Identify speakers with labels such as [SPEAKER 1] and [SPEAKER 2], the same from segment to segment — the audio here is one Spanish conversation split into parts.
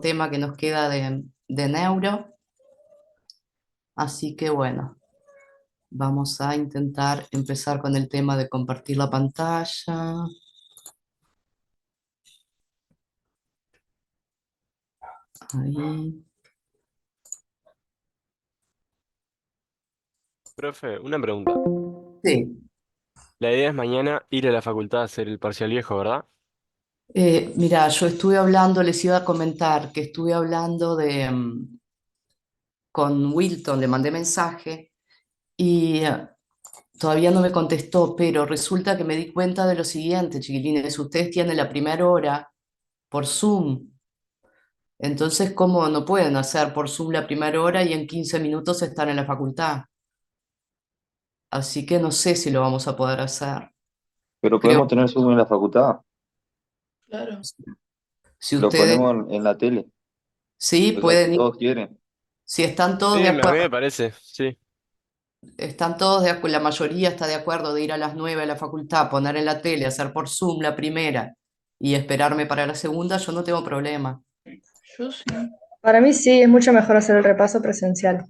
[SPEAKER 1] tema que nos queda de neuro. Así que bueno, vamos a intentar empezar con el tema de compartir la pantalla. Ahí.
[SPEAKER 2] Profe, una pregunta.
[SPEAKER 1] Sí.
[SPEAKER 2] La idea es mañana ir a la facultad a hacer el parcial viejo, ¿verdad?
[SPEAKER 1] Mira, yo estuve hablando, les iba a comentar que estuve hablando con Wilton, le mandé mensaje y todavía no me contestó, pero resulta que me di cuenta de lo siguiente, chiquilines, ustedes tienen la primera hora por Zoom. Entonces, ¿cómo no pueden hacer por Zoom la primera hora y en 15 minutos estar en la facultad? Así que no sé si lo vamos a poder hacer.
[SPEAKER 3] Pero
[SPEAKER 1] Creo
[SPEAKER 3] podemos tener Zoom en la facultad,
[SPEAKER 1] Claro. Si
[SPEAKER 3] lo
[SPEAKER 1] ustedes,
[SPEAKER 3] ponemos en la tele,
[SPEAKER 1] sí,
[SPEAKER 3] o sea, si
[SPEAKER 1] pueden ir,
[SPEAKER 3] todos quieren.
[SPEAKER 1] si están todos
[SPEAKER 2] Sí,
[SPEAKER 1] de
[SPEAKER 2] a mí
[SPEAKER 1] acuerdo,
[SPEAKER 2] me parece, sí.
[SPEAKER 1] están todos de acuerdo, la mayoría está de acuerdo de ir a las 9 a la facultad, poner en la tele, hacer por Zoom la primera y esperarme para la segunda, yo no tengo problema.
[SPEAKER 4] Yo sí. Para mí sí, es mucho mejor hacer el repaso presencial.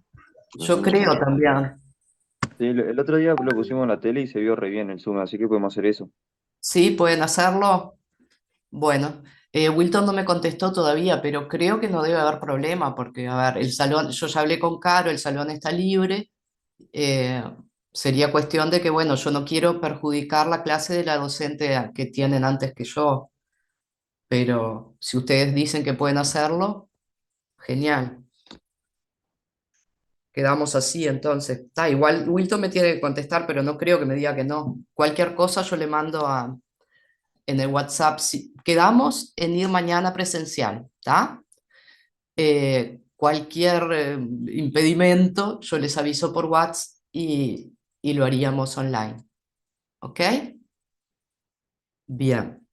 [SPEAKER 1] Yo creo también.
[SPEAKER 3] Sí, el otro día lo pusimos en la tele y se vio re bien el Zoom, así que podemos hacer eso.
[SPEAKER 1] Sí, pueden hacerlo. Bueno, Wilton no me contestó todavía, pero creo que no debe haber problema, porque, a ver, el salón, yo ya hablé con Caro, el salón está libre, eh, sería cuestión de que, bueno, yo no quiero perjudicar la clase de la docente que tienen antes que yo, pero si ustedes dicen que pueden hacerlo, genial, quedamos así entonces. Está, igual Wilton me tiene que contestar, pero no creo que me diga que no. Cualquier cosa yo le mando en el WhatsApp, quedamos en ir mañana presencial, ¿está? Cualquier impedimento, yo les aviso por WhatsApp y lo haríamos online. ¿Ok? Bien.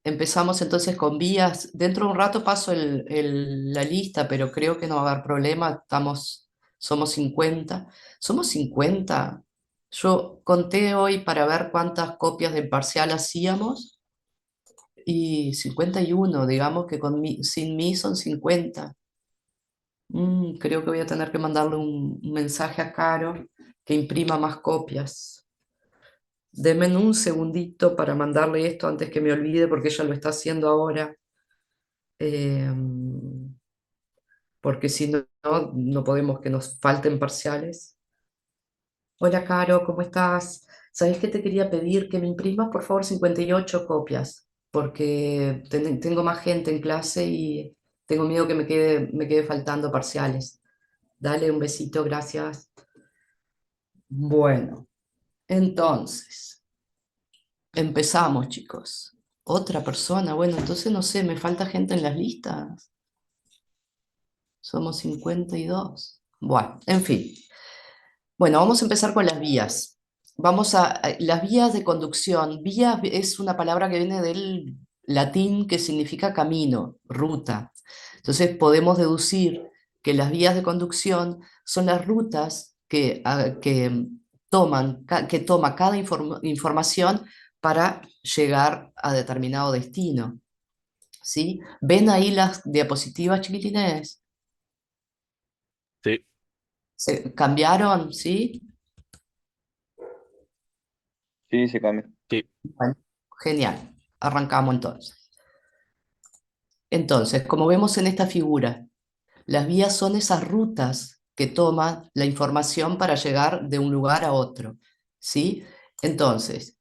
[SPEAKER 1] Empezamos entonces con vías. Dentro de un rato paso la lista, pero creo que no va a haber problema. Somos 50. ¿Somos 50? Yo conté hoy para ver cuántas copias del parcial hacíamos y 51, digamos que sin mí son 50. Creo que voy a tener que mandarle un mensaje a Caro que imprima más copias. Denme un segundito para mandarle esto antes que me olvide, porque ella lo está haciendo ahora. eh, Porque si no, no podemos que nos falten parciales. Hola, Caro, ¿cómo estás? ¿Sabés que te quería pedir que me imprimas, por favor, 58 copias? Porque tengo más gente en clase y tengo miedo que me quede faltando parciales. Dale un besito, gracias. Bueno, entonces, empezamos, chicos. Otra persona, bueno, entonces no sé, me falta gente en las listas. Somos 52. Bueno, en fin. Bueno, vamos a empezar con las vías. Las vías de conducción. Vía es una palabra que viene del latín que significa camino, ruta. Entonces podemos deducir que las vías de conducción son las rutas que toma cada información para llegar a determinado destino. ¿Sí? ¿Ven ahí las diapositivas, chiquilines?
[SPEAKER 2] Sí.
[SPEAKER 1] ¿Se cambiaron? ¿Sí?
[SPEAKER 3] Sí, se cambia.
[SPEAKER 2] Sí.
[SPEAKER 1] Bueno, genial. Arrancamos entonces. Entonces, como vemos en esta figura, las vías son esas rutas que toma la información para llegar de un lugar a otro, ¿sí? Entonces,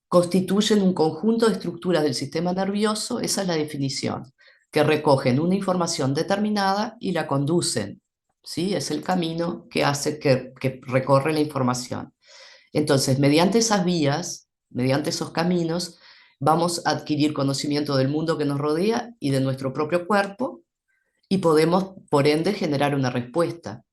[SPEAKER 1] constituyen un conjunto de estructuras del sistema nervioso, esa es la definición, que recogen una información determinada y la conducen, ¿sí? Es el camino que hace que recorre la información. Entonces, mediante esas vías, mediante esos caminos, vamos a adquirir conocimiento del mundo que nos rodea y de nuestro propio cuerpo y podemos, por ende, generar una respuesta.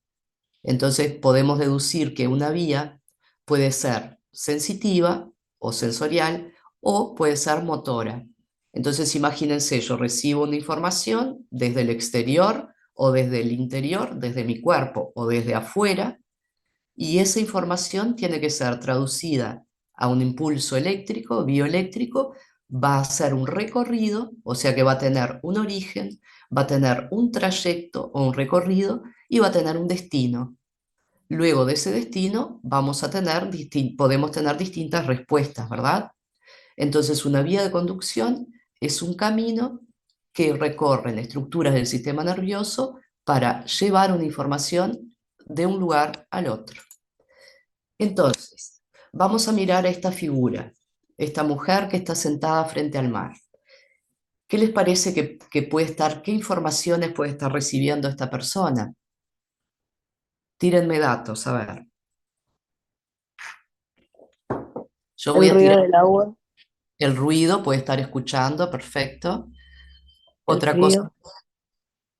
[SPEAKER 1] Entonces, podemos deducir que una vía puede ser sensitiva o sensorial o puede ser motora. Entonces, imagínense, yo recibo una información desde el exterior o desde el interior, desde mi cuerpo o desde afuera, y esa información tiene que ser traducida a un impulso eléctrico, bioeléctrico, va a ser un recorrido, o sea que va a tener un origen, va a tener un trayecto o un recorrido y va a tener un destino. Luego de ese destino podemos tener distintas respuestas, ¿verdad? Entonces, una vía de conducción es un camino que recorren estructuras del sistema nervioso para llevar una información de un lugar al otro. Entonces, vamos a mirar esta figura, esta mujer que está sentada frente al mar. ¿Qué les parece qué informaciones puede estar recibiendo esta persona? Tírenme datos, a ver. Yo voy
[SPEAKER 5] El
[SPEAKER 1] a
[SPEAKER 5] ruido
[SPEAKER 1] tirar
[SPEAKER 5] del agua,
[SPEAKER 1] el ruido, puede estar escuchando, perfecto.
[SPEAKER 5] el
[SPEAKER 1] Otra cosa,
[SPEAKER 5] frío,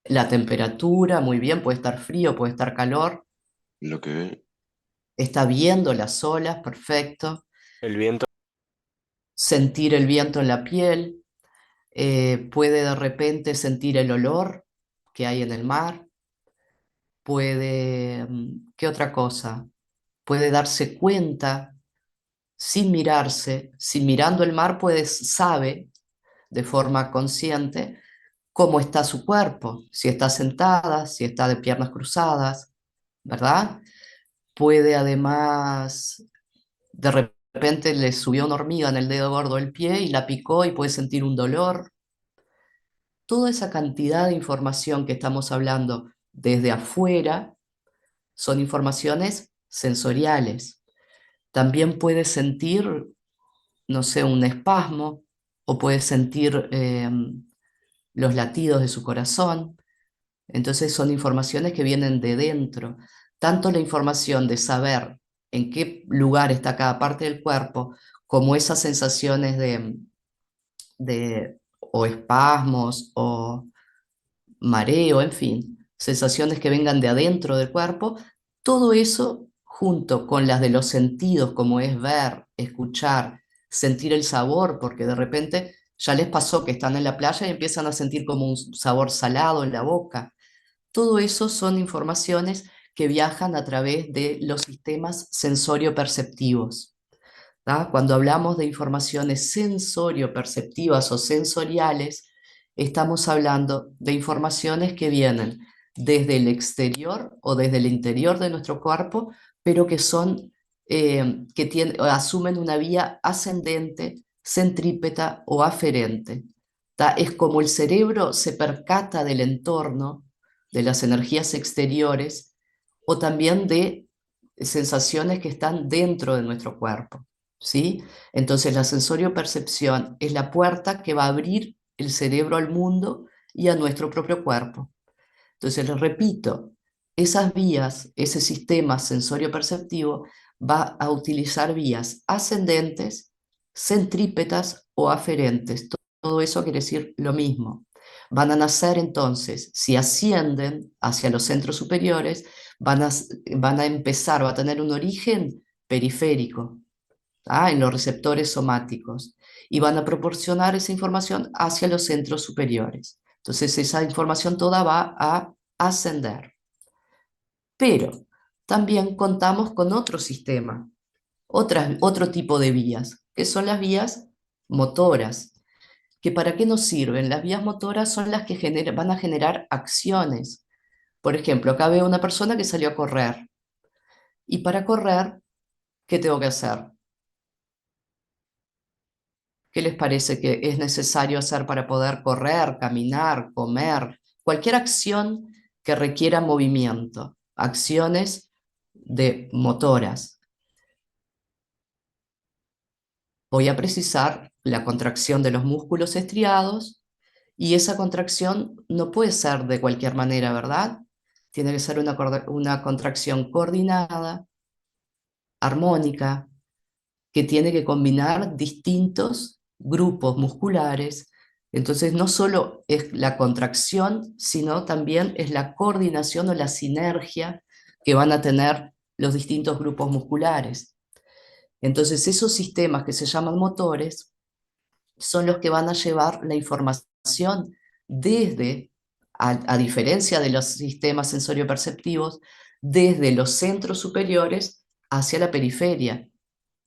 [SPEAKER 1] la temperatura, muy bien, puede estar frío, puede estar calor.
[SPEAKER 6] Lo que ve,
[SPEAKER 1] Está viendo las olas, perfecto.
[SPEAKER 2] El viento,
[SPEAKER 1] Sentir el viento en la piel, puede de repente sentir el olor que hay en el mar, ¿qué otra cosa? Puede darse cuenta sin mirando el mar, sabe de forma consciente cómo está su cuerpo, si está sentada, si está de piernas cruzadas, ¿verdad? Puede además, de repente le subió una hormiga en el dedo gordo del pie y la picó y puede sentir un dolor. Toda esa cantidad de información que estamos hablando desde afuera son informaciones sensoriales. También puede sentir, no sé, un espasmo o puede sentir los latidos de su corazón. Entonces son informaciones que vienen de dentro. Tanto la información de saber en qué lugar está cada parte del cuerpo, como esas sensaciones de o espasmos o mareo, en fin, sensaciones que vengan de adentro del cuerpo, todo eso junto con las de los sentidos, como es ver, escuchar, sentir el sabor, porque de repente ya les pasó que están en la playa y empiezan a sentir como un sabor salado en la boca. Todo eso son informaciones que viajan a través de los sistemas sensorio-perceptivos. ¿tá? Cuando hablamos de informaciones sensorio-perceptivas o sensoriales, estamos hablando de informaciones que vienen desde el exterior o desde el interior de nuestro cuerpo, pero que asumen una vía ascendente, centrípeta o aferente. ¿tá? Es como el cerebro se percata del entorno, de las energías exteriores o también de sensaciones que están dentro de nuestro cuerpo. ¿Sí? Entonces la sensorio-percepción es la puerta que va a abrir el cerebro al mundo y a nuestro propio cuerpo. Entonces les repito, esas vías, ese sistema sensorio-perceptivo va a utilizar vías ascendentes, centrípetas o aferentes. Todo eso quiere decir lo mismo. Van a nacer entonces, si ascienden hacia los centros superiores, van a empezar, va a tener un origen periférico, en los receptores somáticos y van a proporcionar esa información hacia los centros superiores. Entonces esa información toda va a ascender. Pero también contamos con otro sistema, otro tipo de vías, que son las vías motoras. ¿Que para qué nos sirven? Las vías motoras son las que van a generar acciones. Por ejemplo, acá veo una persona que salió a correr. Y para correr, ¿qué tengo que hacer? ¿Qué les parece que es necesario hacer para poder correr, caminar, comer? Cualquier acción que requiera movimiento, acciones de motoras. Voy a precisar la contracción de los músculos estriados y esa contracción no puede ser de cualquier manera, ¿verdad? Tiene que ser una contracción coordinada, armónica, que tiene que combinar distintos grupos musculares. Entonces, no solo es la contracción, sino también es la coordinación o la sinergia que van a tener los distintos grupos musculares. Entonces, esos sistemas que se llaman motores son los que van a llevar la información desde, a diferencia de los sistemas sensorio-perceptivos, desde los centros superiores hacia la periferia.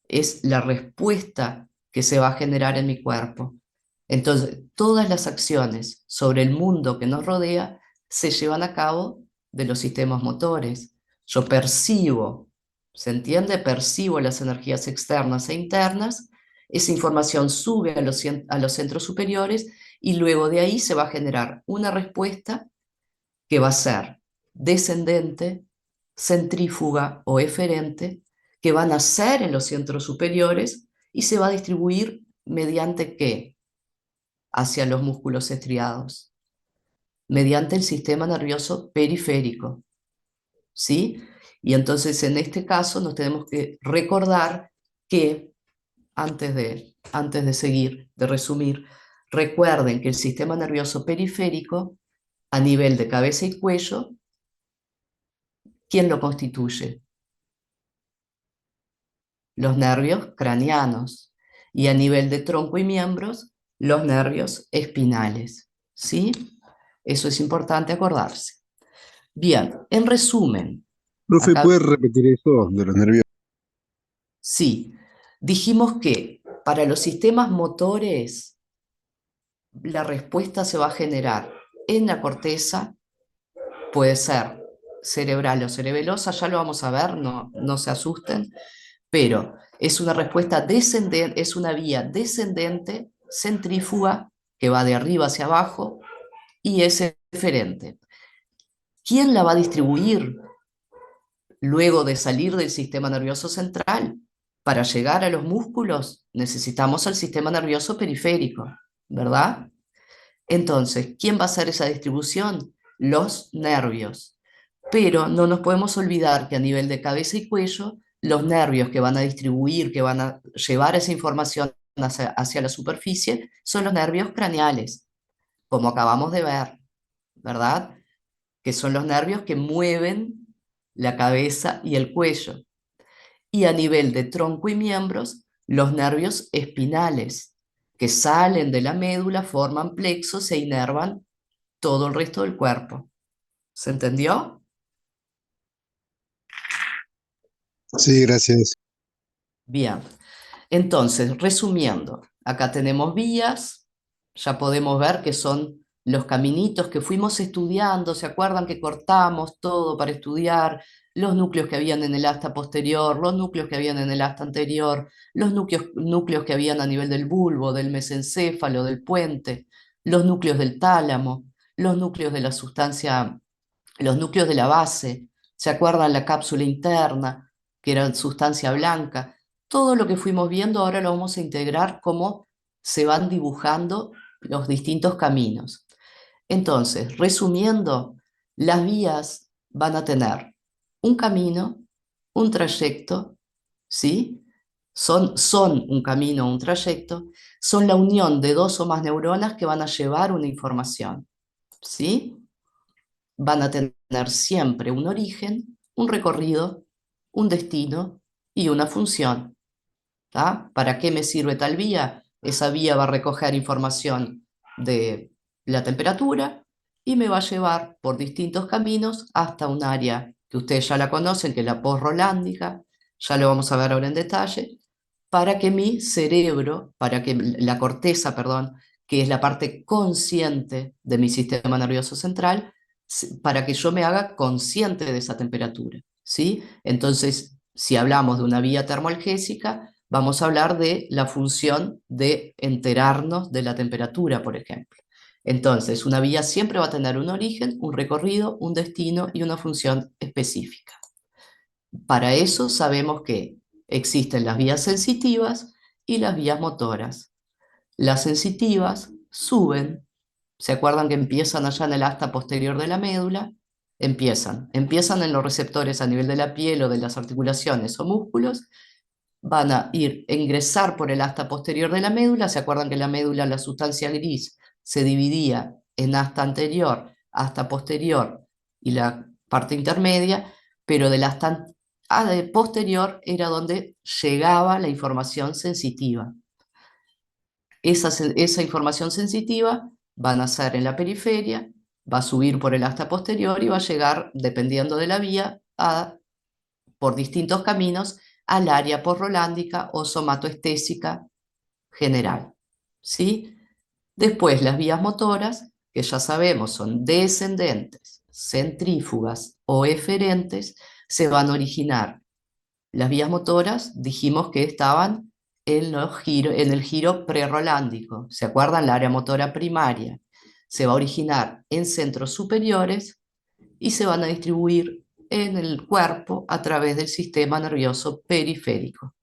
[SPEAKER 1] Es la respuesta que se va a generar en mi cuerpo. Entonces, todas las acciones sobre el mundo que nos rodea se llevan a cabo de los sistemas motores. Yo percibo, ¿se entiende? Percibo las energías externas e internas, esa información sube a los centros superiores y luego de ahí se va a generar una respuesta que va a ser descendente, centrífuga o eferente, que van a ser en los centros superiores y se va a distribuir mediante ¿qué? Hacia los músculos estriados, mediante el sistema nervioso periférico, ¿sí? Y entonces en este caso nos tenemos que recordar que, antes de seguir, de resumir, recuerden que el sistema nervioso periférico, a nivel de cabeza y cuello, ¿quién lo constituye? Los nervios craneanos. Y a nivel de tronco y miembros, los nervios espinales, ¿sí? Eso es importante acordarse. Bien, en resumen,
[SPEAKER 5] Profe,
[SPEAKER 1] acá
[SPEAKER 5] ¿puede repetir eso de los nervios?
[SPEAKER 1] sí, dijimos que para los sistemas motores la respuesta se va a generar en la corteza, puede ser cerebral o cerebelosa, ya lo vamos a ver, no se asusten, pero es una respuesta descendente, es una vía descendente, centrífuga, que va de arriba hacia abajo y es eferente. ¿Quién la va a distribuir luego de salir del sistema nervioso central? Para llegar a los músculos necesitamos el sistema nervioso periférico, ¿verdad? Entonces, ¿quién va a hacer esa distribución? Los nervios. Pero no nos podemos olvidar que a nivel de cabeza y cuello, los nervios que van a distribuir, que van a llevar esa información hacia la superficie, son los nervios craneales, como acabamos de ver, ¿verdad? Que son los nervios que mueven la cabeza y el cuello. Y a nivel de tronco y miembros, los nervios espinales, que salen de la médula, forman plexos e inervan todo el resto del cuerpo. ¿Se entendió?
[SPEAKER 5] Sí, gracias.
[SPEAKER 1] Bien. Entonces, resumiendo, acá tenemos vías, ya podemos ver que son los caminitos que fuimos estudiando, ¿se acuerdan que cortamos todo para estudiar los núcleos que habían en el asta posterior, los núcleos que habían en el asta anterior, los núcleos que habían a nivel del bulbo, del mesencéfalo, del puente, los núcleos del tálamo, los núcleos de la sustancia, los núcleos de la base, ¿se acuerdan la cápsula interna, que era sustancia blanca? Todo lo que fuimos viendo ahora lo vamos a integrar como se van dibujando los distintos caminos. Entonces, resumiendo, las vías van a tener un camino, un trayecto, ¿sí? Son un camino, un trayecto, son la unión de dos o más neuronas que van a llevar una información, ¿sí? Van a tener siempre un origen, un recorrido, un destino y una función. ¿Tá? ¿Para qué me sirve tal vía? Esa vía va a recoger información de la temperatura y me va a llevar por distintos caminos hasta un área que ustedes ya la conocen, que es la postrolándica, ya lo vamos a ver ahora en detalle, para que mi cerebro, para que la corteza, perdón, que es la parte consciente de mi sistema nervioso central, para que yo me haga consciente de esa temperatura, ¿sí? Entonces, si hablamos de una vía termoalgésica, vamos a hablar de la función de enterarnos de la temperatura, por ejemplo. Entonces, una vía siempre va a tener un origen, un recorrido, un destino y una función específica. Para eso sabemos que existen las vías sensitivas y las vías motoras. Las sensitivas suben, ¿se acuerdan que empiezan allá en el asta posterior de la médula? Empiezan en los receptores a nivel de la piel o de las articulaciones o músculos, van a ingresar por el asta posterior de la médula. ¿Se acuerdan que la médula, la sustancia gris, se dividía en asta anterior, asta posterior y la parte intermedia? Pero del asta posterior era donde llegaba la información sensitiva. Esa información sensitiva va a nacer en la periferia, va a subir por el asta posterior y va a llegar, dependiendo de la vía, por distintos caminos al área porrolándica o somatoestésica general, ¿sí? Después las vías motoras, que ya sabemos son descendentes, centrífugas o eferentes, se van a originar. Las vías motoras dijimos que estaban en el giro prerrolándico. ¿Se acuerdan? La área motora primaria. Se va a originar en centros superiores y se van a distribuir en el cuerpo a través del sistema nervioso periférico.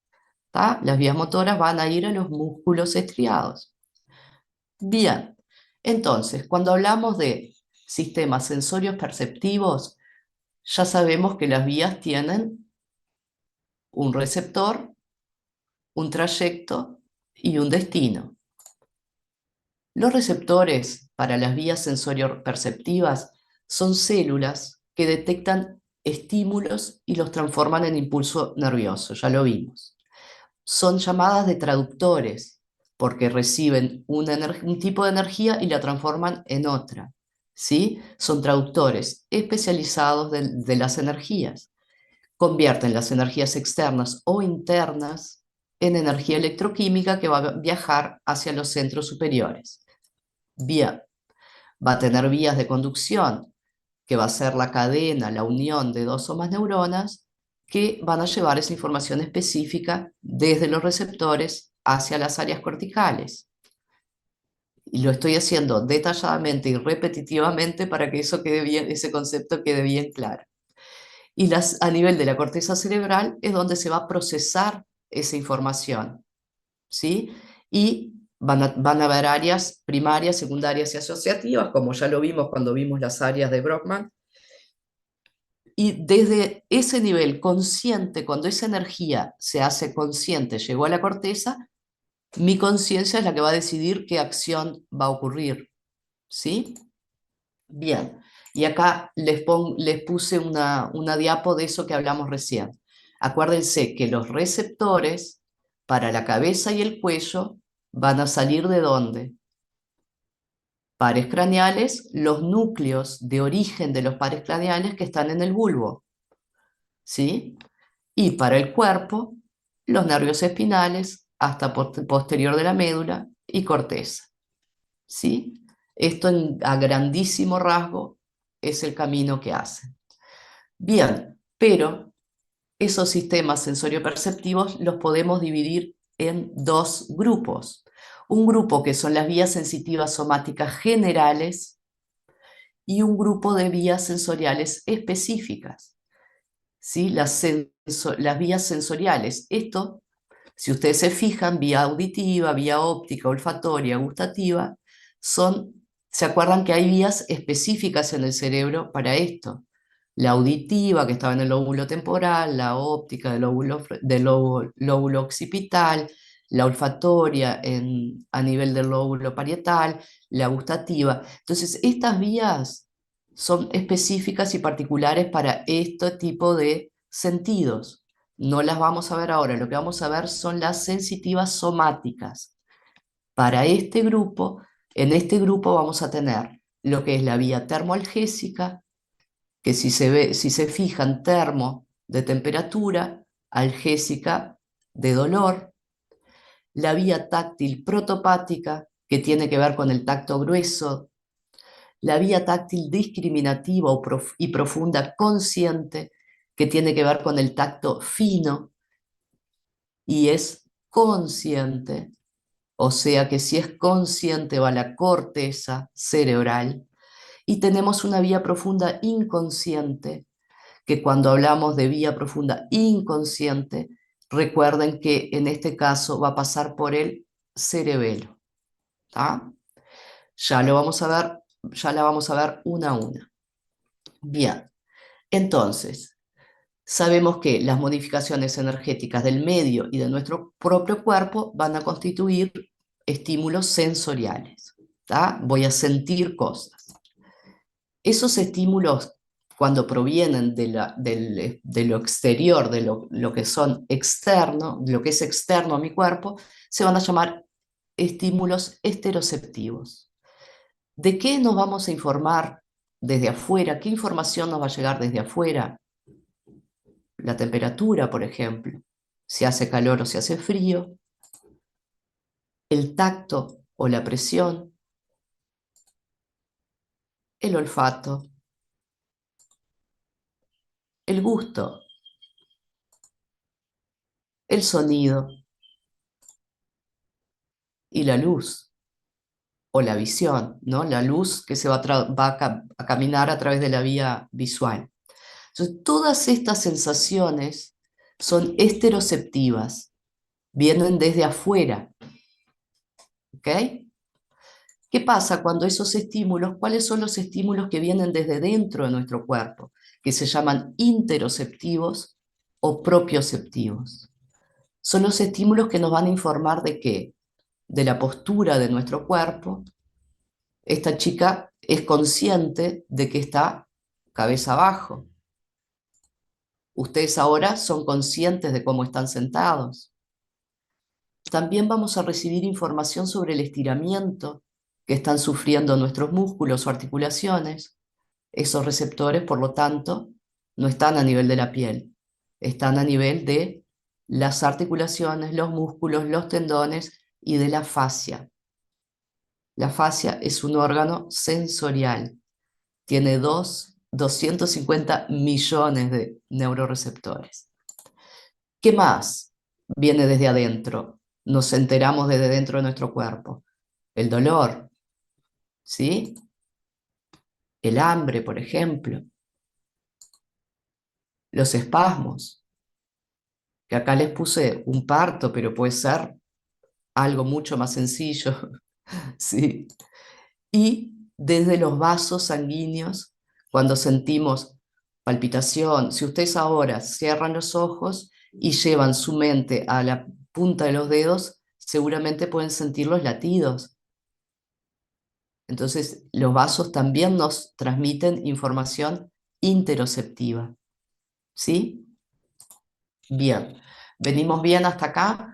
[SPEAKER 1] ¿Tá? Las vías motoras van a ir a los músculos estriados. Bien, entonces, cuando hablamos de sistemas sensorios perceptivos, ya sabemos que las vías tienen un receptor, un trayecto y un destino. Los receptores para las vías sensorio-perceptivas son células que detectan estímulos y los transforman en impulso nervioso, ya lo vimos. Son llamadas de traductores porque reciben un tipo de energía y la transforman en otra. ¿Sí? Son traductores especializados de las energías. Convierten las energías externas o internas en energía electroquímica que va a viajar hacia los centros superiores. Bien, va a tener vías de conducción, que va a ser la cadena, la unión de dos o más neuronas, que van a llevar esa información específica desde los receptores hacia las áreas corticales. Y lo estoy haciendo detalladamente y repetitivamente para que eso quede bien, ese concepto quede bien claro. Y a nivel de la corteza cerebral es donde se va a procesar esa información, ¿sí? Y van a haber áreas primarias, secundarias y asociativas, como ya lo vimos cuando vimos las áreas de Brockman. Y desde ese nivel consciente, cuando esa energía se hace consciente, llegó a la corteza, mi conciencia es la que va a decidir qué acción va a ocurrir, ¿sí? Bien, y acá les puse una diapo de eso que hablamos recién. Acuérdense que los receptores para la cabeza y el cuello van a salir ¿de dónde? Pares craneales, los núcleos de origen de los pares craneales que están en el bulbo, ¿sí? Y para el cuerpo, los nervios espinales hasta posterior de la médula y corteza, ¿sí? Esto a grandísimo rasgo es el camino que hacen. Bien, pero esos sistemas sensorio-perceptivos los podemos dividir en dos grupos. Un grupo que son las vías sensitivas somáticas generales y un grupo de vías sensoriales específicas. ¿Sí? Las vías sensoriales. Esto, si ustedes se fijan, vía auditiva, vía óptica, olfatoria, gustativa, ¿se acuerdan que hay vías específicas en el cerebro para esto? La auditiva, que estaba en el lóbulo temporal, la óptica del lóbulo occipital, la olfatoria a nivel del lóbulo parietal, la gustativa. Entonces, estas vías son específicas y particulares para este tipo de sentidos. No las vamos a ver ahora, lo que vamos a ver son las sensitivas somáticas. Para este grupo, en este grupo vamos a tener lo que es la vía termoalgésica, que si se fijan, termo de temperatura, algésica de dolor, la vía táctil protopática, que tiene que ver con el tacto grueso, la vía táctil discriminativa y profunda consciente, que tiene que ver con el tacto fino y es consciente, o sea que si es consciente va a la corteza cerebral, y tenemos una vía profunda inconsciente, que cuando hablamos de vía profunda inconsciente, recuerden que en este caso va a pasar por el cerebelo. ¿Tá? Ya lo vamos a ver, ya la vamos a ver una a una. Bien, entonces, sabemos que las modificaciones energéticas del medio y de nuestro propio cuerpo van a constituir estímulos sensoriales. ¿Tá? Voy a sentir cosas. Esos estímulos, cuando provienen de lo exterior, de lo que son externo, lo que es externo a mi cuerpo, se van a llamar estímulos esteroceptivos. ¿De qué nos vamos a informar desde afuera? ¿Qué información nos va a llegar desde afuera? La temperatura, por ejemplo, si hace calor o si hace frío, el tacto o la presión, el olfato, el gusto, el sonido y la luz o la visión, ¿no? La luz que se va a caminar a través de la vía visual. Entonces, todas estas sensaciones son esteroceptivas, vienen desde afuera, ¿ok? ¿Qué pasa cuando esos estímulos, cuáles son los estímulos que vienen desde dentro de nuestro cuerpo, que se llaman interoceptivos o propioceptivos? Son los estímulos que nos van a informar de qué, de la postura de nuestro cuerpo. Esta chica es consciente de que está cabeza abajo. Ustedes ahora son conscientes de cómo están sentados. También vamos a recibir información sobre el estiramiento que están sufriendo nuestros músculos o articulaciones. Esos receptores, por lo tanto, no están a nivel de la piel, están a nivel de las articulaciones, los músculos, los tendones y de la fascia. La fascia es un órgano sensorial, tiene 250 millones de neuroreceptores. ¿Qué más viene desde adentro? Nos enteramos desde dentro de nuestro cuerpo. El dolor, ¿sí? El hambre, por ejemplo. Los espasmos, que acá les puse un parto, pero puede ser algo mucho más sencillo, ¿sí? Y desde los vasos sanguíneos, cuando sentimos palpitación, si ustedes ahora cierran los ojos y llevan su mente a la punta de los dedos, seguramente pueden sentir los latidos. Entonces, los vasos también nos transmiten información interoceptiva, ¿sí? Bien, venimos bien hasta acá.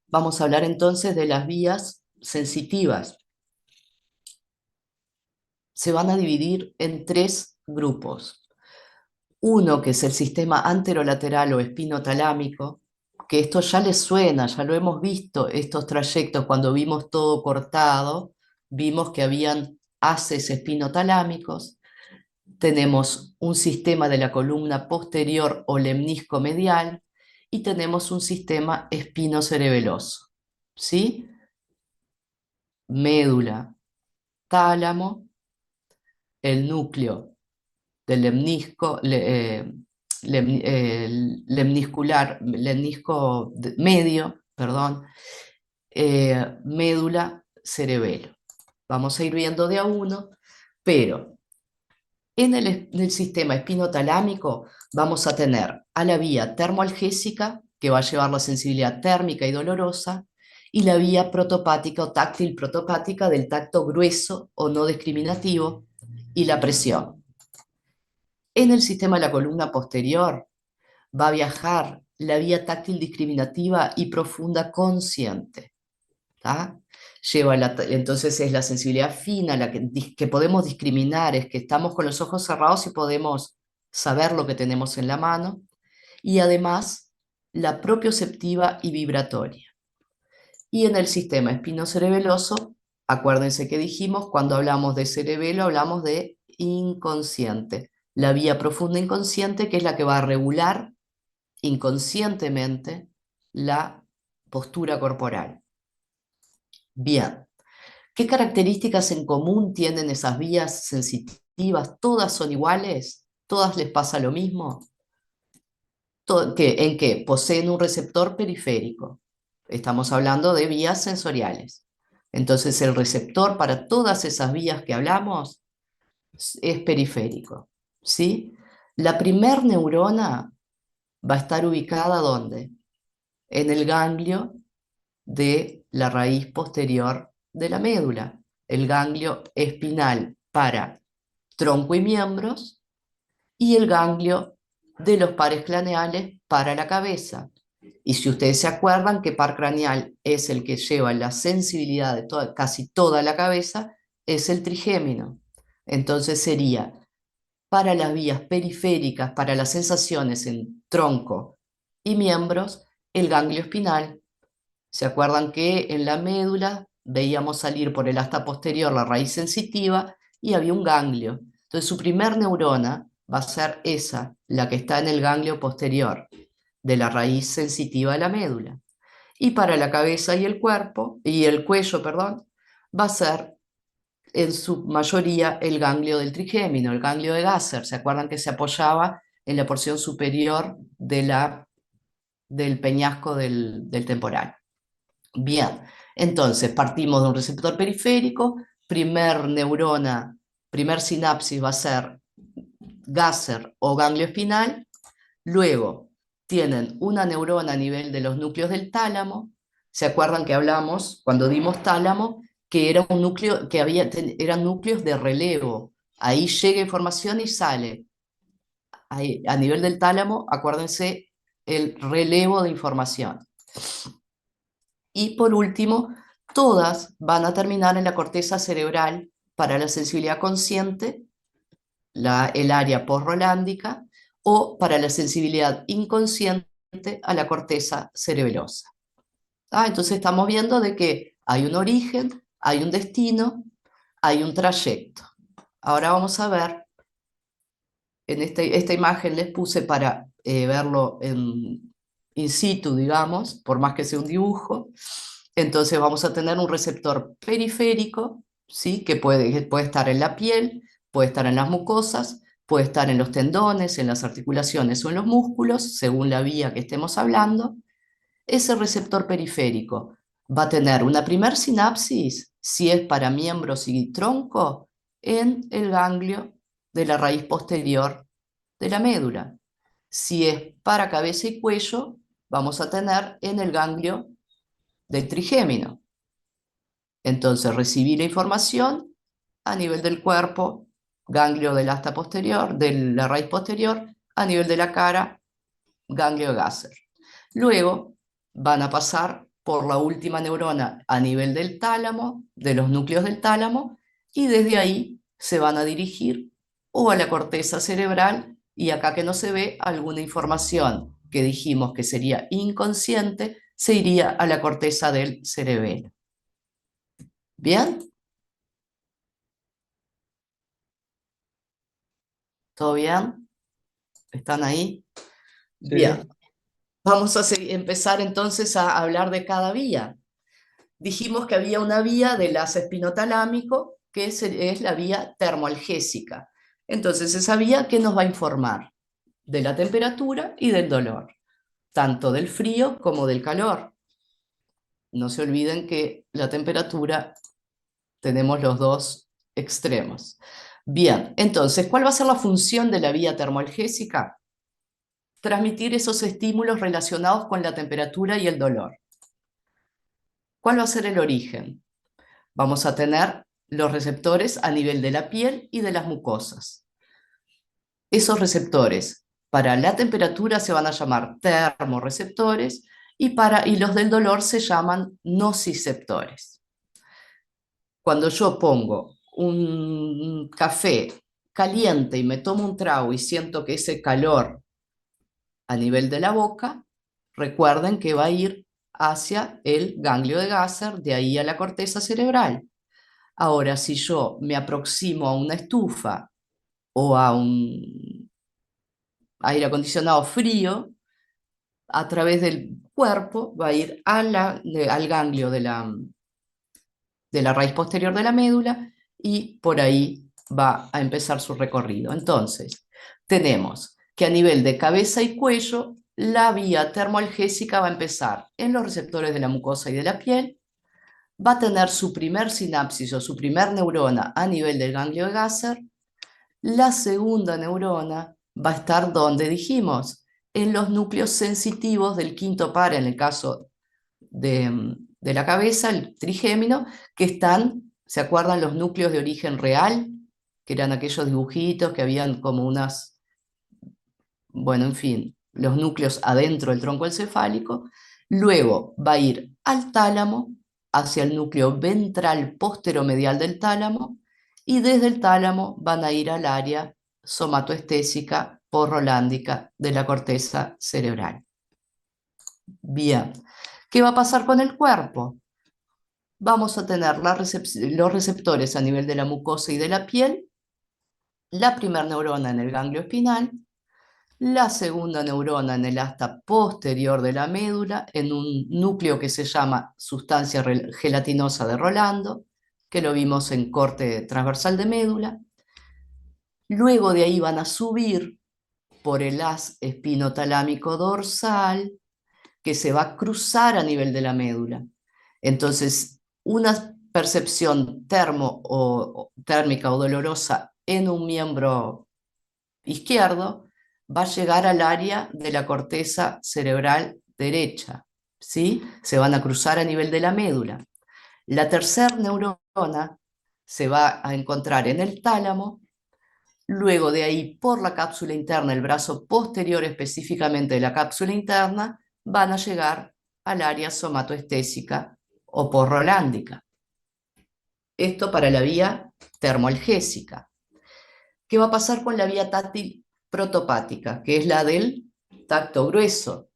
[SPEAKER 1] Vamos a hablar entonces de las vías sensitivas. Se van a dividir en 3 grupos. Uno que es el sistema anterolateral o espinotalámico, que esto ya les suena, ya lo hemos visto, estos trayectos cuando vimos todo cortado, vimos que habían haces espinotalámicos. Tenemos un sistema de la columna posterior o lemnisco medial y tenemos un sistema espinocerebeloso, ¿sí? Médula, tálamo, el núcleo del lemnisco medio, perdón, médula, cerebelo. Vamos a ir viendo de a uno, pero en el sistema espinotalámico vamos a tener a la vía termoalgésica, que va a llevar la sensibilidad térmica y dolorosa, y la vía protopática o táctil protopática del tacto grueso o no discriminativo, y la presión. En el sistema de la columna posterior va a viajar la vía táctil discriminativa y profunda consciente. ¿Tá? Entonces es la sensibilidad fina, la que podemos discriminar, es que estamos con los ojos cerrados y podemos saber lo que tenemos en la mano, y además la propioceptiva y vibratoria. Y en el sistema espinocerebeloso, acuérdense que dijimos, cuando hablamos de cerebelo hablamos de inconsciente, la vía profunda inconsciente, que es la que va a regular inconscientemente la postura corporal. Bien, ¿qué características en común tienen esas vías sensitivas? ¿Todas son iguales? ¿Todas les pasa lo mismo? ¿En qué? Poseen un receptor periférico. Estamos hablando de vías sensoriales. Entonces el receptor para todas esas vías que hablamos es periférico, ¿sí? La primer neurona va a estar ubicada ¿dónde? En el ganglio de la raíz posterior de la médula, el ganglio espinal para tronco y miembros y el ganglio de los pares craneales para la cabeza. Y si ustedes se acuerdan que par craneal es el que lleva la sensibilidad de casi toda la cabeza, es el trigémino. Entonces sería para las vías periféricas, para las sensaciones en tronco y miembros, el ganglio espinal. ¿Se acuerdan que en la médula veíamos salir por el asta posterior la raíz sensitiva y había un ganglio. Entonces su primer neurona va a ser esa, la que está en el ganglio posterior de la raíz sensitiva de la médula. Y para la cabeza y el cuerpo, y el cuello, perdón, va a ser en su mayoría el ganglio del trigémino, el ganglio de Gasser. ¿Se acuerdan que se apoyaba en la porción superior del peñasco del temporal? Bien, entonces partimos de un receptor periférico, primer neurona, primer sinapsis va a ser Gasser o ganglio espinal, luego tienen una neurona a nivel de los núcleos del tálamo. ¿Se acuerdan que hablamos cuando dimos tálamo que era un núcleo que eran núcleos de relevo? Ahí llega información y sale. Ahí, a nivel del tálamo, acuérdense el relevo de información. Y por último, todas van a terminar en la corteza cerebral para la sensibilidad consciente, el área posrolándica, o para la sensibilidad inconsciente a la corteza cerebelosa. Entonces estamos viendo de que hay un origen, hay un destino, hay un trayecto. Ahora vamos a ver, en esta imagen les puse para verlo in situ, digamos, por más que sea un dibujo. Entonces vamos a tener un receptor periférico, ¿sí? Que puede estar en la piel, puede estar en las mucosas, puede estar en los tendones, en las articulaciones o en los músculos, según la vía que estemos hablando. Ese receptor periférico va a tener una primer sinapsis, si es para miembros y tronco, en el ganglio de la raíz posterior de la médula. Si es para cabeza y cuello, vamos a tener en el ganglio del trigémino. Entonces recibí la información a nivel del cuerpo, ganglio del asta posterior, de la raíz posterior, a nivel de la cara, ganglio de Gasser. Luego van a pasar por la última neurona a nivel del tálamo, de los núcleos del tálamo, y desde ahí se van a dirigir o a la corteza cerebral, y acá que no se ve alguna información que dijimos que sería inconsciente, se iría a la corteza del cerebelo. ¿Bien? ¿Todo bien? ¿Están ahí?
[SPEAKER 3] Sí,
[SPEAKER 1] Bien.
[SPEAKER 3] sí.
[SPEAKER 1] Vamos a empezar entonces a hablar de cada vía. Dijimos que había una vía del haz espinotalámico, que es la vía termoalgésica. Entonces, esa vía, ¿qué nos va a informar? De la temperatura y del dolor, tanto del frío como del calor. No se olviden que la temperatura tenemos los dos extremos. Bien, entonces, ¿cuál va a ser la función de la vía termoalgésica? Transmitir esos estímulos relacionados con la temperatura y el dolor. ¿Cuál va a ser el origen? Vamos a tener los receptores a nivel de la piel y de las mucosas. Esos receptores para la temperatura se van a llamar termorreceptores y los del dolor se llaman nociceptores. Cuando yo pongo un café caliente y me tomo un trago y siento que ese calor a nivel de la boca, recuerden que va a ir hacia el ganglio de Gasser, de ahí a la corteza cerebral. Ahora, si yo me aproximo a una estufa o a un aire acondicionado frío, a través del cuerpo va a ir al ganglio de la raíz posterior de la médula y por ahí va a empezar su recorrido. Entonces, tenemos que a nivel de cabeza y cuello, la vía termoalgésica va a empezar en los receptores de la mucosa y de la piel, va a tener su primer sinapsis o su primer neurona a nivel del ganglio de Gasser. La segunda neurona va a estar donde dijimos, en los núcleos sensitivos del quinto par, en el caso de la cabeza, el trigémino, que están, ¿se acuerdan los núcleos de origen real? Que eran aquellos dibujitos que habían como unas, bueno, en fin, los núcleos adentro del tronco encefálico. Luego va a ir al tálamo, hacia el núcleo ventral posteromedial del tálamo, y desde el tálamo van a ir al área somatoestésica porrolándica de la corteza cerebral. Bien, ¿qué va a pasar con el cuerpo? vamos a tener los receptores a nivel de la mucosa y de la piel, la primera neurona en el ganglio espinal, la segunda neurona en el asta posterior de la médula, en un núcleo que se llama sustancia gelatinosa de Rolando, que lo vimos en corte transversal de médula. Luego de ahí van a subir por el haz espinotalámico dorsal, que se va a cruzar a nivel de la médula. Entonces, una percepción o térmica o dolorosa en un miembro izquierdo va a llegar al área de la corteza cerebral derecha, ¿sí? Se van a cruzar a nivel de la médula. La tercera neurona se va a encontrar en el tálamo. Luego de ahí, por la cápsula interna, el brazo posterior específicamente de la cápsula interna, van a llegar al área somatoestésica o porrolándica. Esto para la vía termoalgésica. ¿Qué va a pasar con la vía táctil protopática, que es la del tacto grueso?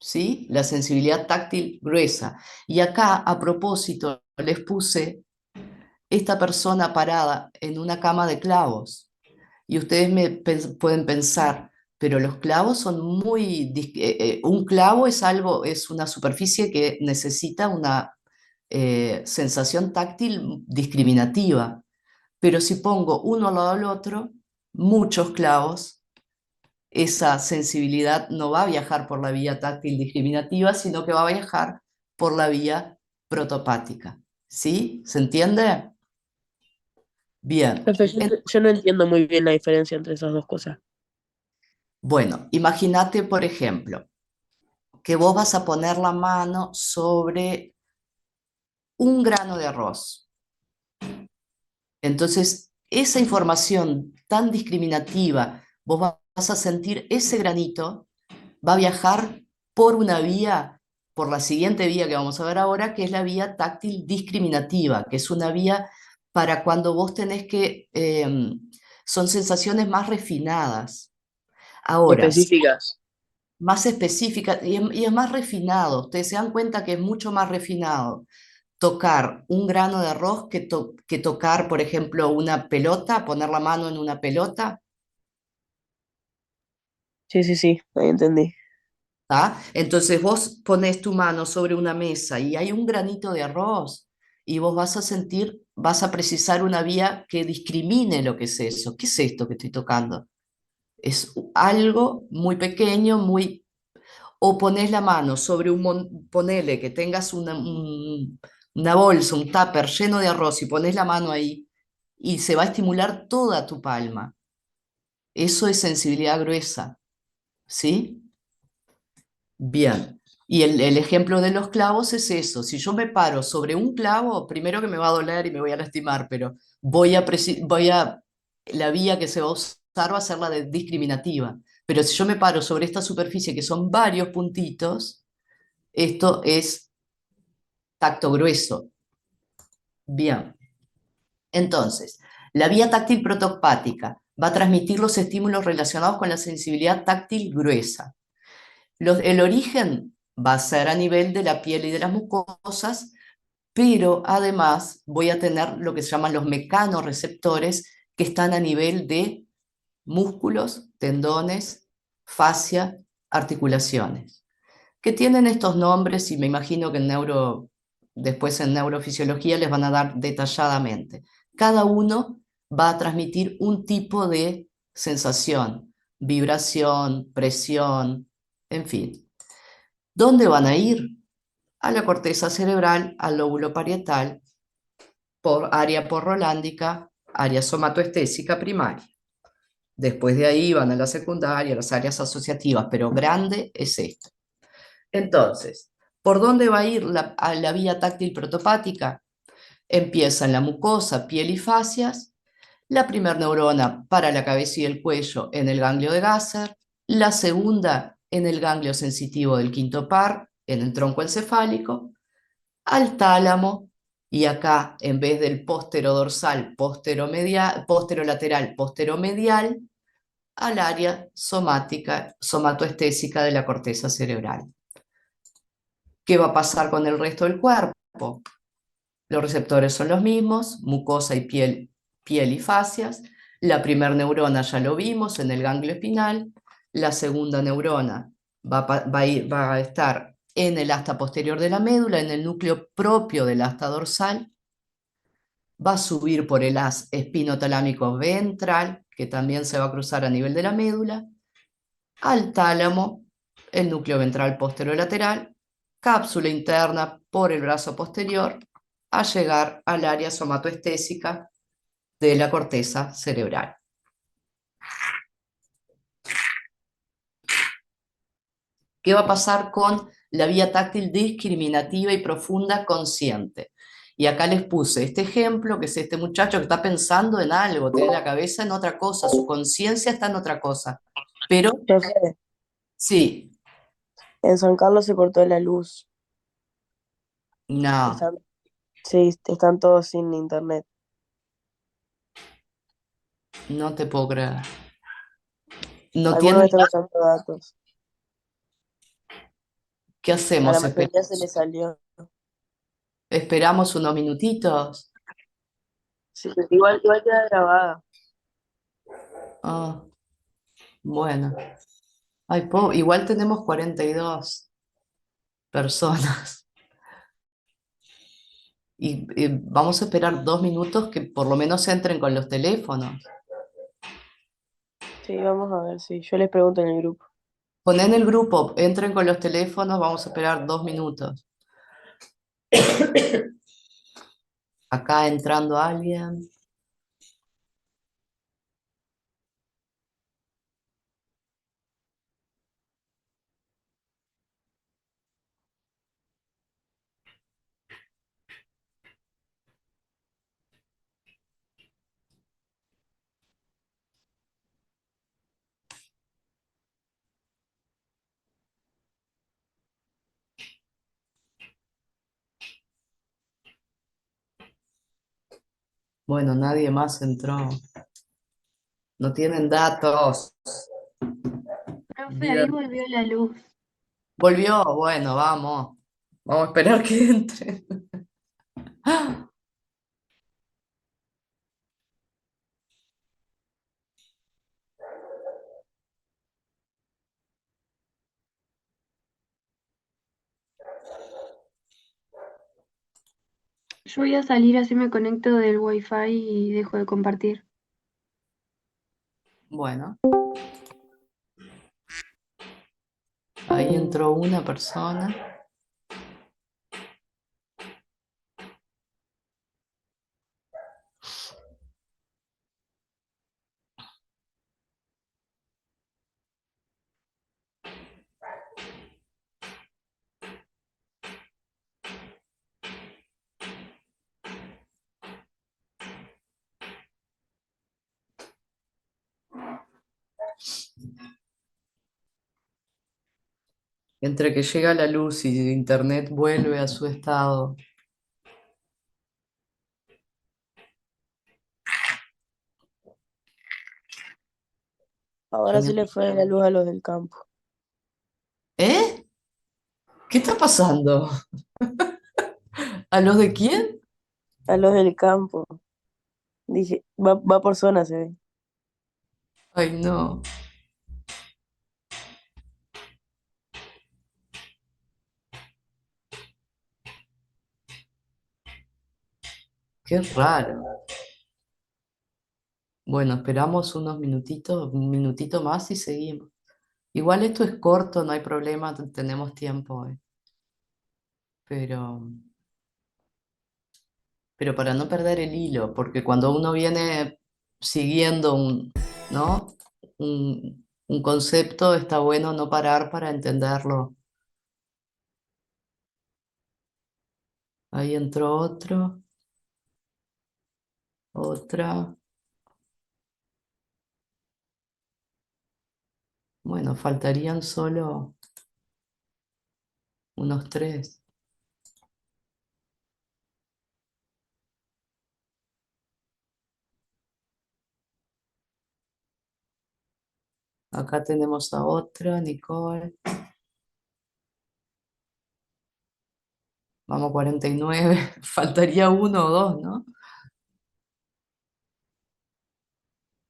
[SPEAKER 1] ¿Sí? La sensibilidad táctil gruesa. Y acá, a propósito, les puse esta persona parada en una cama de clavos. Y ustedes pueden pensar, pero los clavos son un clavo es una superficie que necesita una sensación táctil discriminativa. Pero si pongo uno al lado del otro, muchos clavos, esa sensibilidad no va a viajar por la vía táctil discriminativa, sino que va a viajar por la vía protopática. ¿Sí? ¿Se entiende? Bien.
[SPEAKER 6] Profe, yo no entiendo muy bien la diferencia entre esas dos cosas.
[SPEAKER 1] Bueno, imagínate, por ejemplo, que vos vas a poner la mano sobre un grano de arroz. Entonces, esa información tan discriminativa, vos vas a sentir ese granito, va a viajar por una vía, por la siguiente vía que vamos a ver ahora, que es la vía táctil discriminativa, que es una vía para cuando vos tenés son sensaciones más refinadas. Ahora,
[SPEAKER 6] Específicas.
[SPEAKER 1] más específica y es más refinado. Ustedes se dan cuenta que es mucho más refinado tocar un grano de arroz que tocar, por ejemplo, una pelota, poner la mano en una pelota.
[SPEAKER 6] Sí, sí, sí, ahí entendí.
[SPEAKER 1] ¿Ah? Entonces vos pones tu mano sobre una mesa y hay un granito de arroz y vos vas a sentir, vas a precisar una vía que discrimine lo que es eso. ¿Qué es esto que estoy tocando? Es algo muy pequeño, muy. O pones la mano sobre ponele que tengas una bolsa, un tupper lleno de arroz y pones la mano ahí y se va a estimular toda tu palma. Eso es sensibilidad gruesa, ¿sí? Bien. Y el ejemplo de los clavos es eso. Si yo me paro sobre un clavo, primero que me va a doler y me voy a lastimar, pero la vía que se va a usar va a ser la de discriminativa. Pero si yo me paro sobre esta superficie que son varios puntitos, esto es tacto grueso. Bien. Entonces, la vía táctil protopática va a transmitir los estímulos relacionados con la sensibilidad táctil gruesa. El origen va a ser a nivel de la piel y de las mucosas, pero además voy a tener lo que se llaman los mecanorreceptores que están a nivel de músculos, tendones, fascia, articulaciones, que tienen estos nombres y me imagino que después en neurofisiología les van a dar detalladamente. Cada uno va a transmitir un tipo de sensación, vibración, presión, en fin. ¿Dónde van a ir? A la corteza cerebral, al lóbulo parietal, por área porrolándica, área somatoestésica primaria. Después de ahí van a la secundaria, las áreas asociativas, pero grande es esto. Entonces, ¿por dónde va a ir a la vía táctil protopática? Empieza en la mucosa, piel y fascias, la primera neurona para la cabeza y el cuello en el ganglio de Gasser, la segunda en el ganglio sensitivo del quinto par, en el tronco encefálico, al tálamo, y acá en vez del póstero-dorsal, póstero-lateral, póstero-medial, al área somática, somatoestésica de la corteza cerebral. ¿Qué va a pasar con el resto del cuerpo? Los receptores son los mismos, mucosa y piel y fascias. La primera neurona ya lo vimos en el ganglio espinal. La segunda neurona va a estar en el asta posterior de la médula, en el núcleo propio del asta dorsal. Va a subir por el haz espinotalámico ventral, que también se va a cruzar a nivel de la médula, al tálamo, el núcleo ventral posterolateral, cápsula interna por el brazo posterior, a llegar al área somatoestésica de la corteza cerebral. ¿Qué va a pasar con la vía táctil discriminativa y profunda consciente? Y acá les puse este ejemplo, que es este muchacho que está pensando en algo, tiene la cabeza en otra cosa, su conciencia está en otra cosa. Pero
[SPEAKER 6] Profe,
[SPEAKER 1] sí,
[SPEAKER 6] en San Carlos se cortó la luz.
[SPEAKER 1] no,
[SPEAKER 6] Están, sí, están todos sin internet.
[SPEAKER 1] no te puedo creer. No
[SPEAKER 6] Algunos
[SPEAKER 1] tienen,
[SPEAKER 6] están usando datos.
[SPEAKER 1] ¿qué
[SPEAKER 6] A la
[SPEAKER 1] hacemos?
[SPEAKER 6] mayoría se les salió.
[SPEAKER 1] Esperamos unos minutitos.
[SPEAKER 6] Sí, igual queda grabada.
[SPEAKER 1] Ah, bueno. Ay, igual tenemos 42 personas. Y vamos a esperar 2 minutos que por lo menos entren con los teléfonos.
[SPEAKER 6] Sí, vamos a ver, sí. Yo les pregunto en el grupo.
[SPEAKER 1] Poné en el grupo, entren con los teléfonos, vamos a esperar 2 minutos. Acá entrando alguien. Bueno, nadie más entró. No tienen datos.
[SPEAKER 7] Profe, ahí
[SPEAKER 1] Bien.
[SPEAKER 7] volvió la luz.
[SPEAKER 1] Volvió, bueno, vamos. Vamos a esperar que entre.
[SPEAKER 7] Yo voy a salir así me conecto del wifi y dejo de compartir.
[SPEAKER 1] Bueno, ahí entró una persona. Entre que llega la luz y internet vuelve a su estado.
[SPEAKER 6] Ahora se
[SPEAKER 1] Tenemos-
[SPEAKER 6] les fue la luz a los del campo.
[SPEAKER 1] ¿Eh? ¿Qué está pasando? ¿A los de quién?
[SPEAKER 6] A los del campo. Dije, va por zona, se ve.
[SPEAKER 1] Ay, no. Qué raro. Bueno, esperamos unos minutitos, un minutito más y seguimos. Igual esto es corto, no hay problema, tenemos tiempo hoy. Pero, pero para no perder el hilo, porque cuando uno viene siguiendo ¿no? un concepto, está bueno no parar para entenderlo. Ahí entró otro, otra. Bueno, faltarían solo unos 3. Acá tenemos a otra, Nicole. Vamos a 49, faltaría uno o dos, ¿no?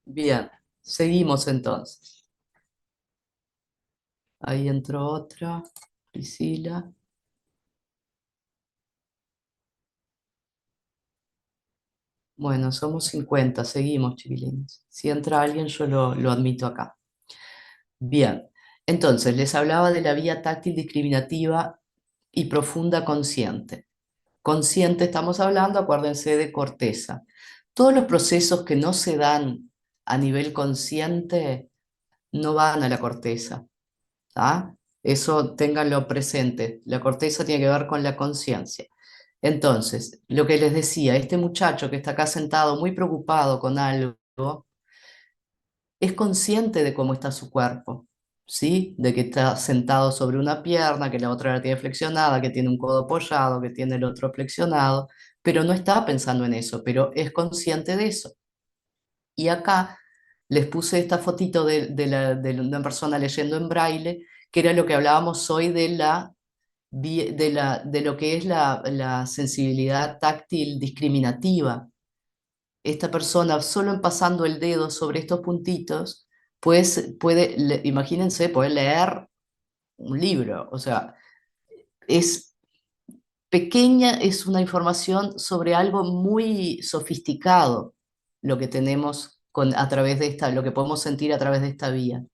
[SPEAKER 1] Bien, seguimos entonces. Ahí entró otra, Priscila. Bueno, somos 50, seguimos, chiquilines. Si entra alguien, yo lo admito acá. Bien, entonces les hablaba de la vía táctil discriminativa y profunda consciente. Consciente estamos hablando, acuérdense de corteza. Todos los procesos que no se dan a nivel consciente no van a la corteza. ¿Tá? Eso ténganlo presente. La corteza tiene que ver con la conciencia. Entonces, lo que les decía, este muchacho que está acá sentado muy preocupado con algo, es consciente de cómo está su cuerpo, ¿sí? De que está sentado sobre una pierna, que la otra la tiene flexionada, que tiene un codo apoyado, que tiene el otro flexionado, pero no está pensando en eso, pero es consciente de eso. Y acá les puse esta fotito de una persona leyendo en braille, que era lo que hablábamos hoy de lo que es la sensibilidad táctil discriminativa. Esta persona, solo en pasando el dedo sobre estos puntitos, pues imagínense, poder leer un libro. O sea, es pequeña, es una información sobre algo muy sofisticado, lo que tenemos a través de lo que podemos sentir a través de esta vía.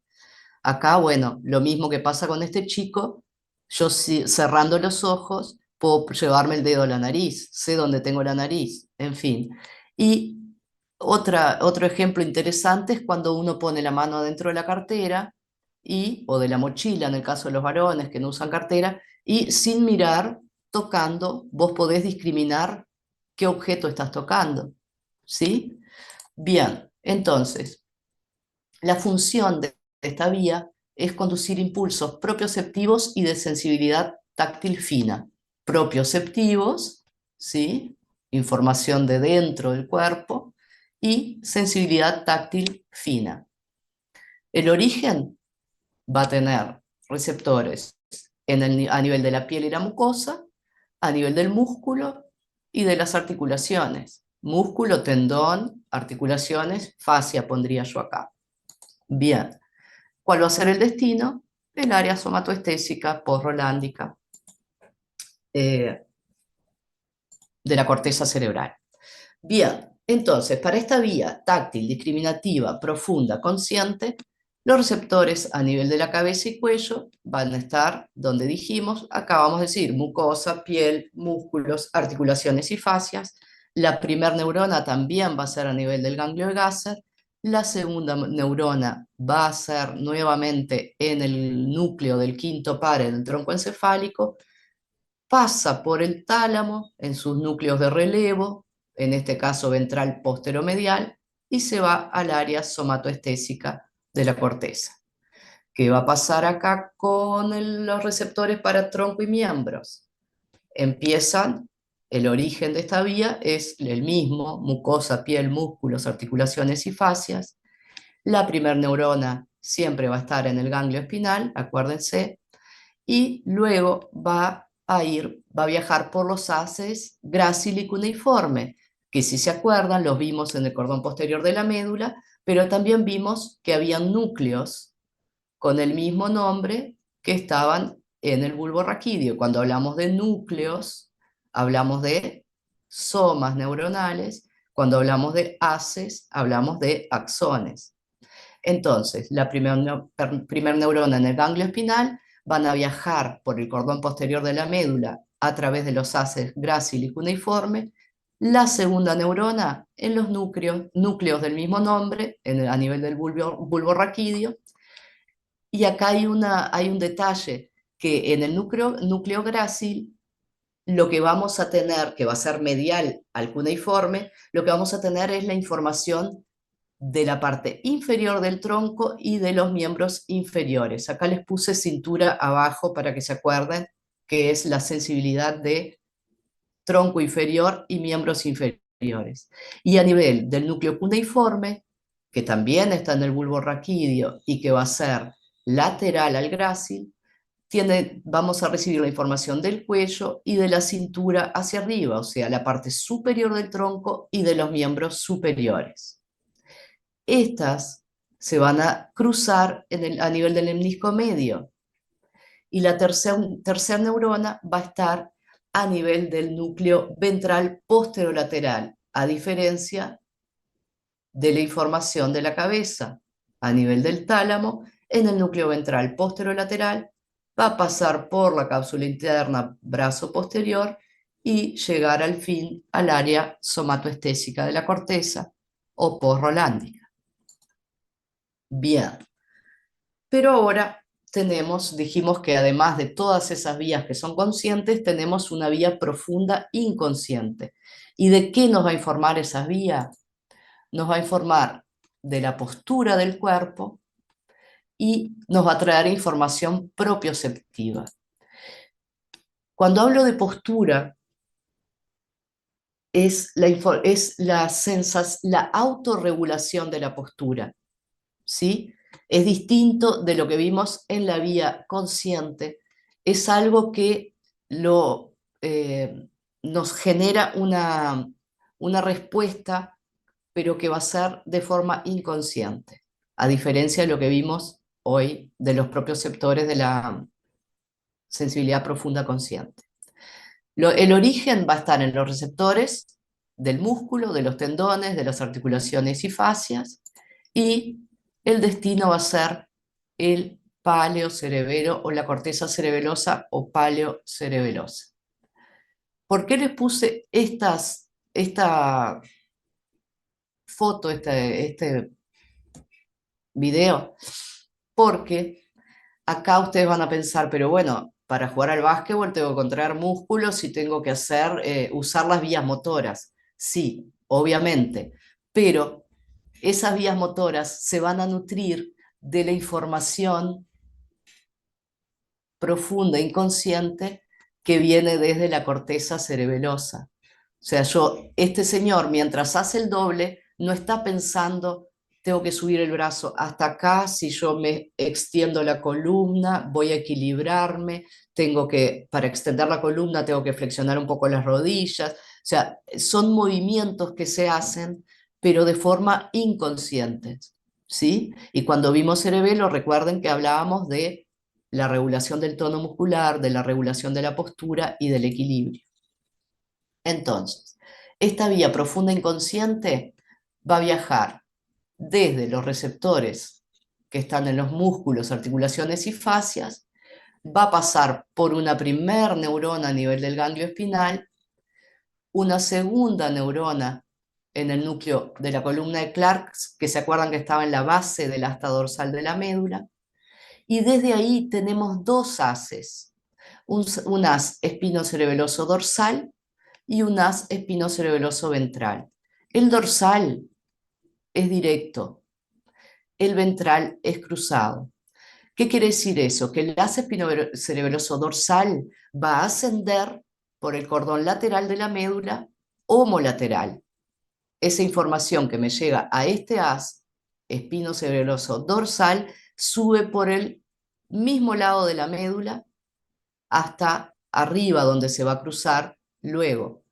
[SPEAKER 1] Acá, bueno, lo mismo que pasa con este chico, yo cerrando los ojos puedo llevarme el dedo a la nariz, sé dónde tengo la nariz, en fin. Y otro ejemplo interesante es cuando uno pone la mano dentro de la cartera o de la mochila, en el caso de los varones que no usan cartera, y sin mirar, tocando, vos podés discriminar qué objeto estás tocando, ¿sí? Bien, entonces, la función de esta vía es conducir impulsos propioceptivos y de sensibilidad táctil fina. Propioceptivos, ¿sí? Información de dentro del cuerpo, y sensibilidad táctil fina. El origen va a tener receptores a nivel de la piel y la mucosa, a nivel del músculo y de las articulaciones. Músculo, tendón, articulaciones, fascia pondría yo acá. Bien, ¿cuál va a ser el destino? El área somatoestésica postrolándica de la corteza cerebral. Bien, entonces, para esta vía táctil, discriminativa, profunda, consciente, los receptores a nivel de la cabeza y cuello van a estar donde dijimos, acá vamos a decir mucosa, piel, músculos, articulaciones y fascias. La primera neurona también va a ser a nivel del ganglio de Gasser. La segunda neurona va a ser nuevamente en el núcleo del quinto par del tronco encefálico, pasa por el tálamo en sus núcleos de relevo, en este caso ventral posteromedial, y se va al área somatoestésica de la corteza. ¿Qué va a pasar acá con los receptores para tronco y miembros? Empiezan, el origen de esta vía es el mismo, mucosa, piel, músculos, articulaciones y fascias. La primer neurona siempre va a estar en el ganglio espinal, acuérdense, y luego va a viajar por los haces grácil y cuneiforme, que si se acuerdan, los vimos en el cordón posterior de la médula, pero también vimos que habían núcleos con el mismo nombre que estaban en el bulbo raquídeo. Cuando hablamos de núcleos, hablamos de somas neuronales. Cuando hablamos de haces, hablamos de axones. Entonces, la primer neurona en el ganglio espinal van a viajar por el cordón posterior de la médula a través de los haces grácil y cuneiforme. La segunda neurona en los núcleos del mismo nombre, a nivel del bulbo raquídeo. Y acá hay un detalle, que en el núcleo grácil, lo que vamos a tener, que va a ser medial al cuneiforme, lo que vamos a tener es la información de la parte inferior del tronco y de los miembros inferiores. Acá les puse cintura abajo para que se acuerden que es la sensibilidad de tronco inferior y miembros inferiores. Y a nivel del núcleo cuneiforme, que también está en el bulbo raquídeo y que va a ser lateral al grácil, vamos a recibir la información del cuello y de la cintura hacia arriba, o sea, la parte superior del tronco y de los miembros superiores. Estas se van a cruzar a nivel del lemnisco medio y la tercera neurona va a estar a nivel del núcleo ventral posterolateral, a diferencia de la información de la cabeza a nivel del tálamo. En el núcleo ventral posterolateral va a pasar por la cápsula interna brazo posterior y llegar al fin al área somatoestésica de la corteza o posrolándica. Bien, pero ahora dijimos que además de todas esas vías que son conscientes, tenemos una vía profunda inconsciente. ¿Y de qué nos va a informar esa vía? Nos va a informar de la postura del cuerpo y nos va a traer información propioceptiva. Cuando hablo de postura, es la autorregulación de la postura, ¿sí? Es distinto de lo que vimos en la vía consciente, es algo que nos genera una respuesta, pero que va a ser de forma inconsciente, a diferencia de lo que vimos hoy de los propioceptores de la sensibilidad profunda consciente. El origen va a estar en los receptores del músculo, de los tendones, de las articulaciones y fascias, y el destino va a ser el paleocerebelo o la corteza cerebelosa o paleocerebelosa. ¿Por qué les puse esta foto, este video? Porque acá ustedes van a pensar, pero bueno, para jugar al básquetbol tengo que contraer músculos y tengo que usar las vías motoras. Sí, obviamente, pero esas vías motoras se van a nutrir de la información profunda, inconsciente, que viene desde la corteza cerebelosa. O sea, este señor, mientras hace el doble, no está pensando, tengo que subir el brazo hasta acá, si yo me extiendo la columna, voy a equilibrarme, para extender la columna, tengo que flexionar un poco las rodillas. O sea, son movimientos que se hacen, pero de forma inconsciente, ¿sí? Y cuando vimos cerebelo, recuerden que hablábamos de la regulación del tono muscular, de la regulación de la postura y del equilibrio. Entonces, esta vía profunda inconsciente va a viajar desde los receptores que están en los músculos, articulaciones y fascias, va a pasar por una primer neurona a nivel del ganglio espinal, una segunda neurona en el núcleo de la columna de Clark, que se acuerdan que estaba en la base del asta dorsal de la médula, y desde ahí tenemos dos haces, un haz espinocerebeloso dorsal y un haz espinocerebeloso ventral. El dorsal es directo, el ventral es cruzado. ¿Qué quiere decir eso? Que el haz espinocerebeloso dorsal va a ascender por el cordón lateral de la médula homolateral. Esa información que me llega a este haz espinocerebeloso dorsal sube por el mismo lado de la médula hasta arriba, donde se va a cruzar luego.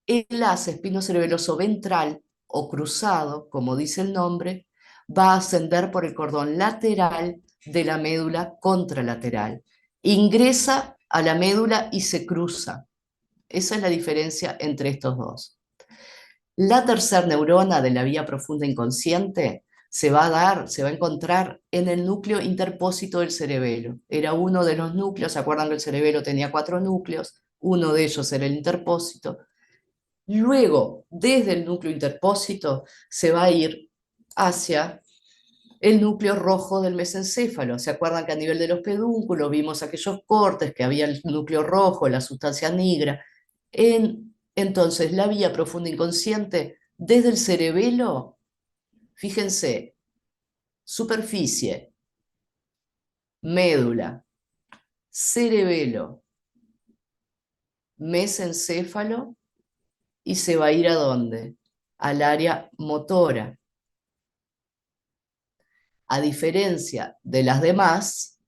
[SPEAKER 1] El haz espinocerebeloso ventral o cruzado, como dice el nombre, va a ascender por el cordón lateral de la médula contralateral. Ingresa a la médula y se cruza. Esa es la diferencia entre estos dos. La tercera neurona de la vía profunda inconsciente se va a encontrar en el núcleo interpósito del cerebelo. Era uno de los núcleos, ¿se acuerdan que el cerebelo tenía 4 núcleos? Uno de ellos era el interpósito. Luego, desde el núcleo interpósito, se va a ir hacia el núcleo rojo del mesencéfalo. ¿Se acuerdan que a nivel de los pedúnculos vimos aquellos cortes que había el núcleo rojo, la sustancia negra? Entonces, la vía profunda inconsciente, desde el cerebelo, fíjense, superficie, médula, cerebelo, mesencéfalo, y se va a ir ¿a dónde? Al área motora. A diferencia de las demás,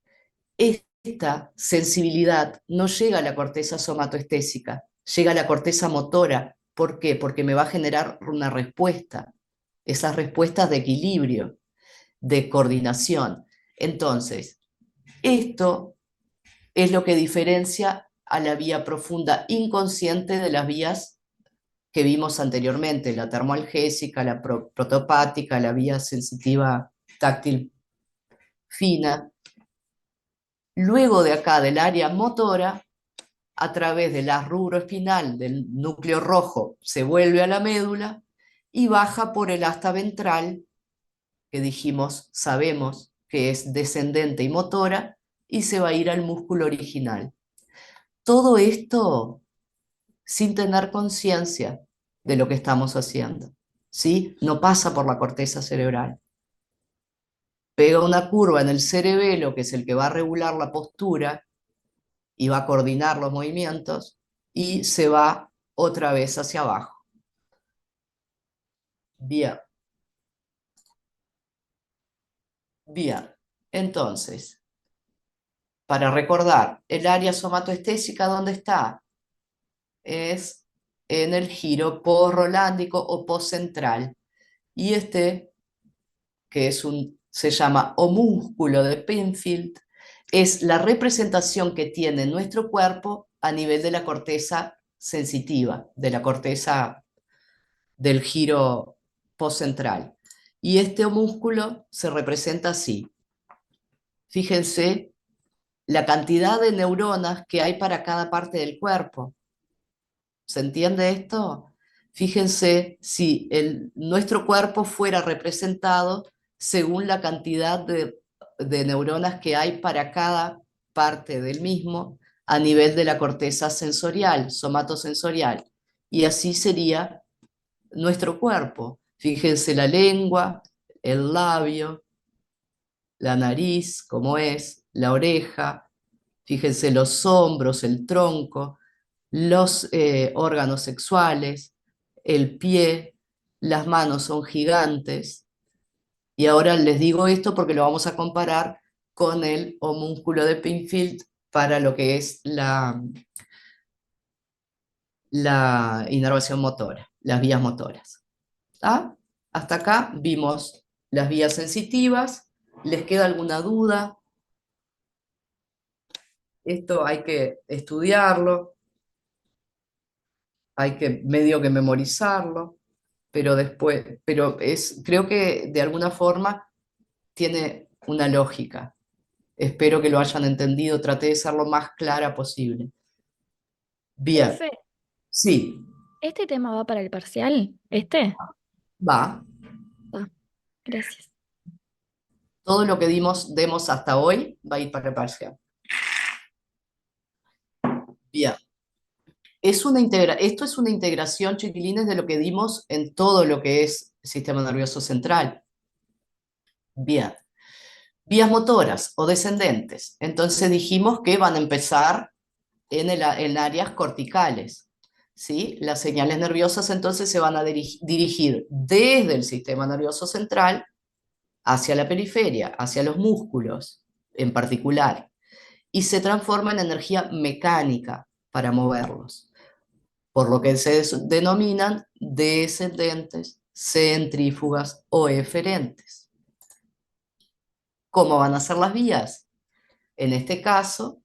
[SPEAKER 1] esta sensibilidad no llega a la corteza somatoestésica, llega a la corteza motora. ¿Por qué? Porque me va a generar una respuesta, esas respuestas de equilibrio, de coordinación. Entonces, esto es lo que diferencia a la vía profunda inconsciente de las vías que vimos anteriormente, la termoalgésica, la protopática, la vía sensitiva táctil fina. Luego de acá, del área motora, a través del haz rubroespinal del núcleo rojo, se vuelve a la médula y baja por el asta ventral, que dijimos, sabemos que es descendente y motora, y se va a ir al músculo original. Todo esto sin tener conciencia de lo que estamos haciendo, ¿sí? No pasa por la corteza cerebral. Pega una curva en el cerebelo, que es el que va a regular la postura y va a coordinar los movimientos, y se va otra vez hacia abajo. Bien. Bien. Entonces, para recordar, el área somatoestésica, ¿dónde está? Es en el giro postrolándico o postcentral. Y que se llama homúnculo de Penfield, es la representación que tiene nuestro cuerpo a nivel de la corteza sensitiva, de la corteza del giro postcentral. Y este homúnculo se representa así. Fíjense la cantidad de neuronas que hay para cada parte del cuerpo. ¿Se entiende esto? Fíjense si nuestro cuerpo fuera representado según la cantidad de neuronas que hay para cada parte del mismo a nivel de la corteza sensorial, somatosensorial. Y así sería nuestro cuerpo. Fíjense la lengua, el labio, la nariz, como es, la oreja, fíjense los hombros, el tronco, los órganos sexuales, el pie, las manos son gigantes. Y ahora les digo esto porque lo vamos a comparar con el homúnculo de Penfield para lo que es la inervación motora, las vías motoras. ¿Ah? Hasta acá vimos las vías sensitivas. ¿Les queda alguna duda? Esto hay que estudiarlo, hay que medio que memorizarlo, pero después, creo que de alguna forma tiene una lógica. Espero que lo hayan entendido, traté de ser lo más clara posible. Bien,
[SPEAKER 8] Profe,
[SPEAKER 1] sí,
[SPEAKER 8] ¿este tema va para el parcial? ¿Este?
[SPEAKER 1] va.
[SPEAKER 8] Va, gracias.
[SPEAKER 1] Todo lo que demos hasta hoy va a ir para el parcial. Bien. Esto es una integración, chiquilines, de lo que dimos en todo lo que es el sistema nervioso central. Bien. Vías motoras o descendentes. Entonces dijimos que van a empezar en áreas corticales. ¿Sí? Las señales nerviosas entonces se van a dirigir desde el sistema nervioso central hacia la periferia, hacia los músculos en particular, y se transforma en energía mecánica para moverlos, por lo que se denominan descendentes, centrífugas o eferentes. ¿Cómo van a ser las vías? En este caso,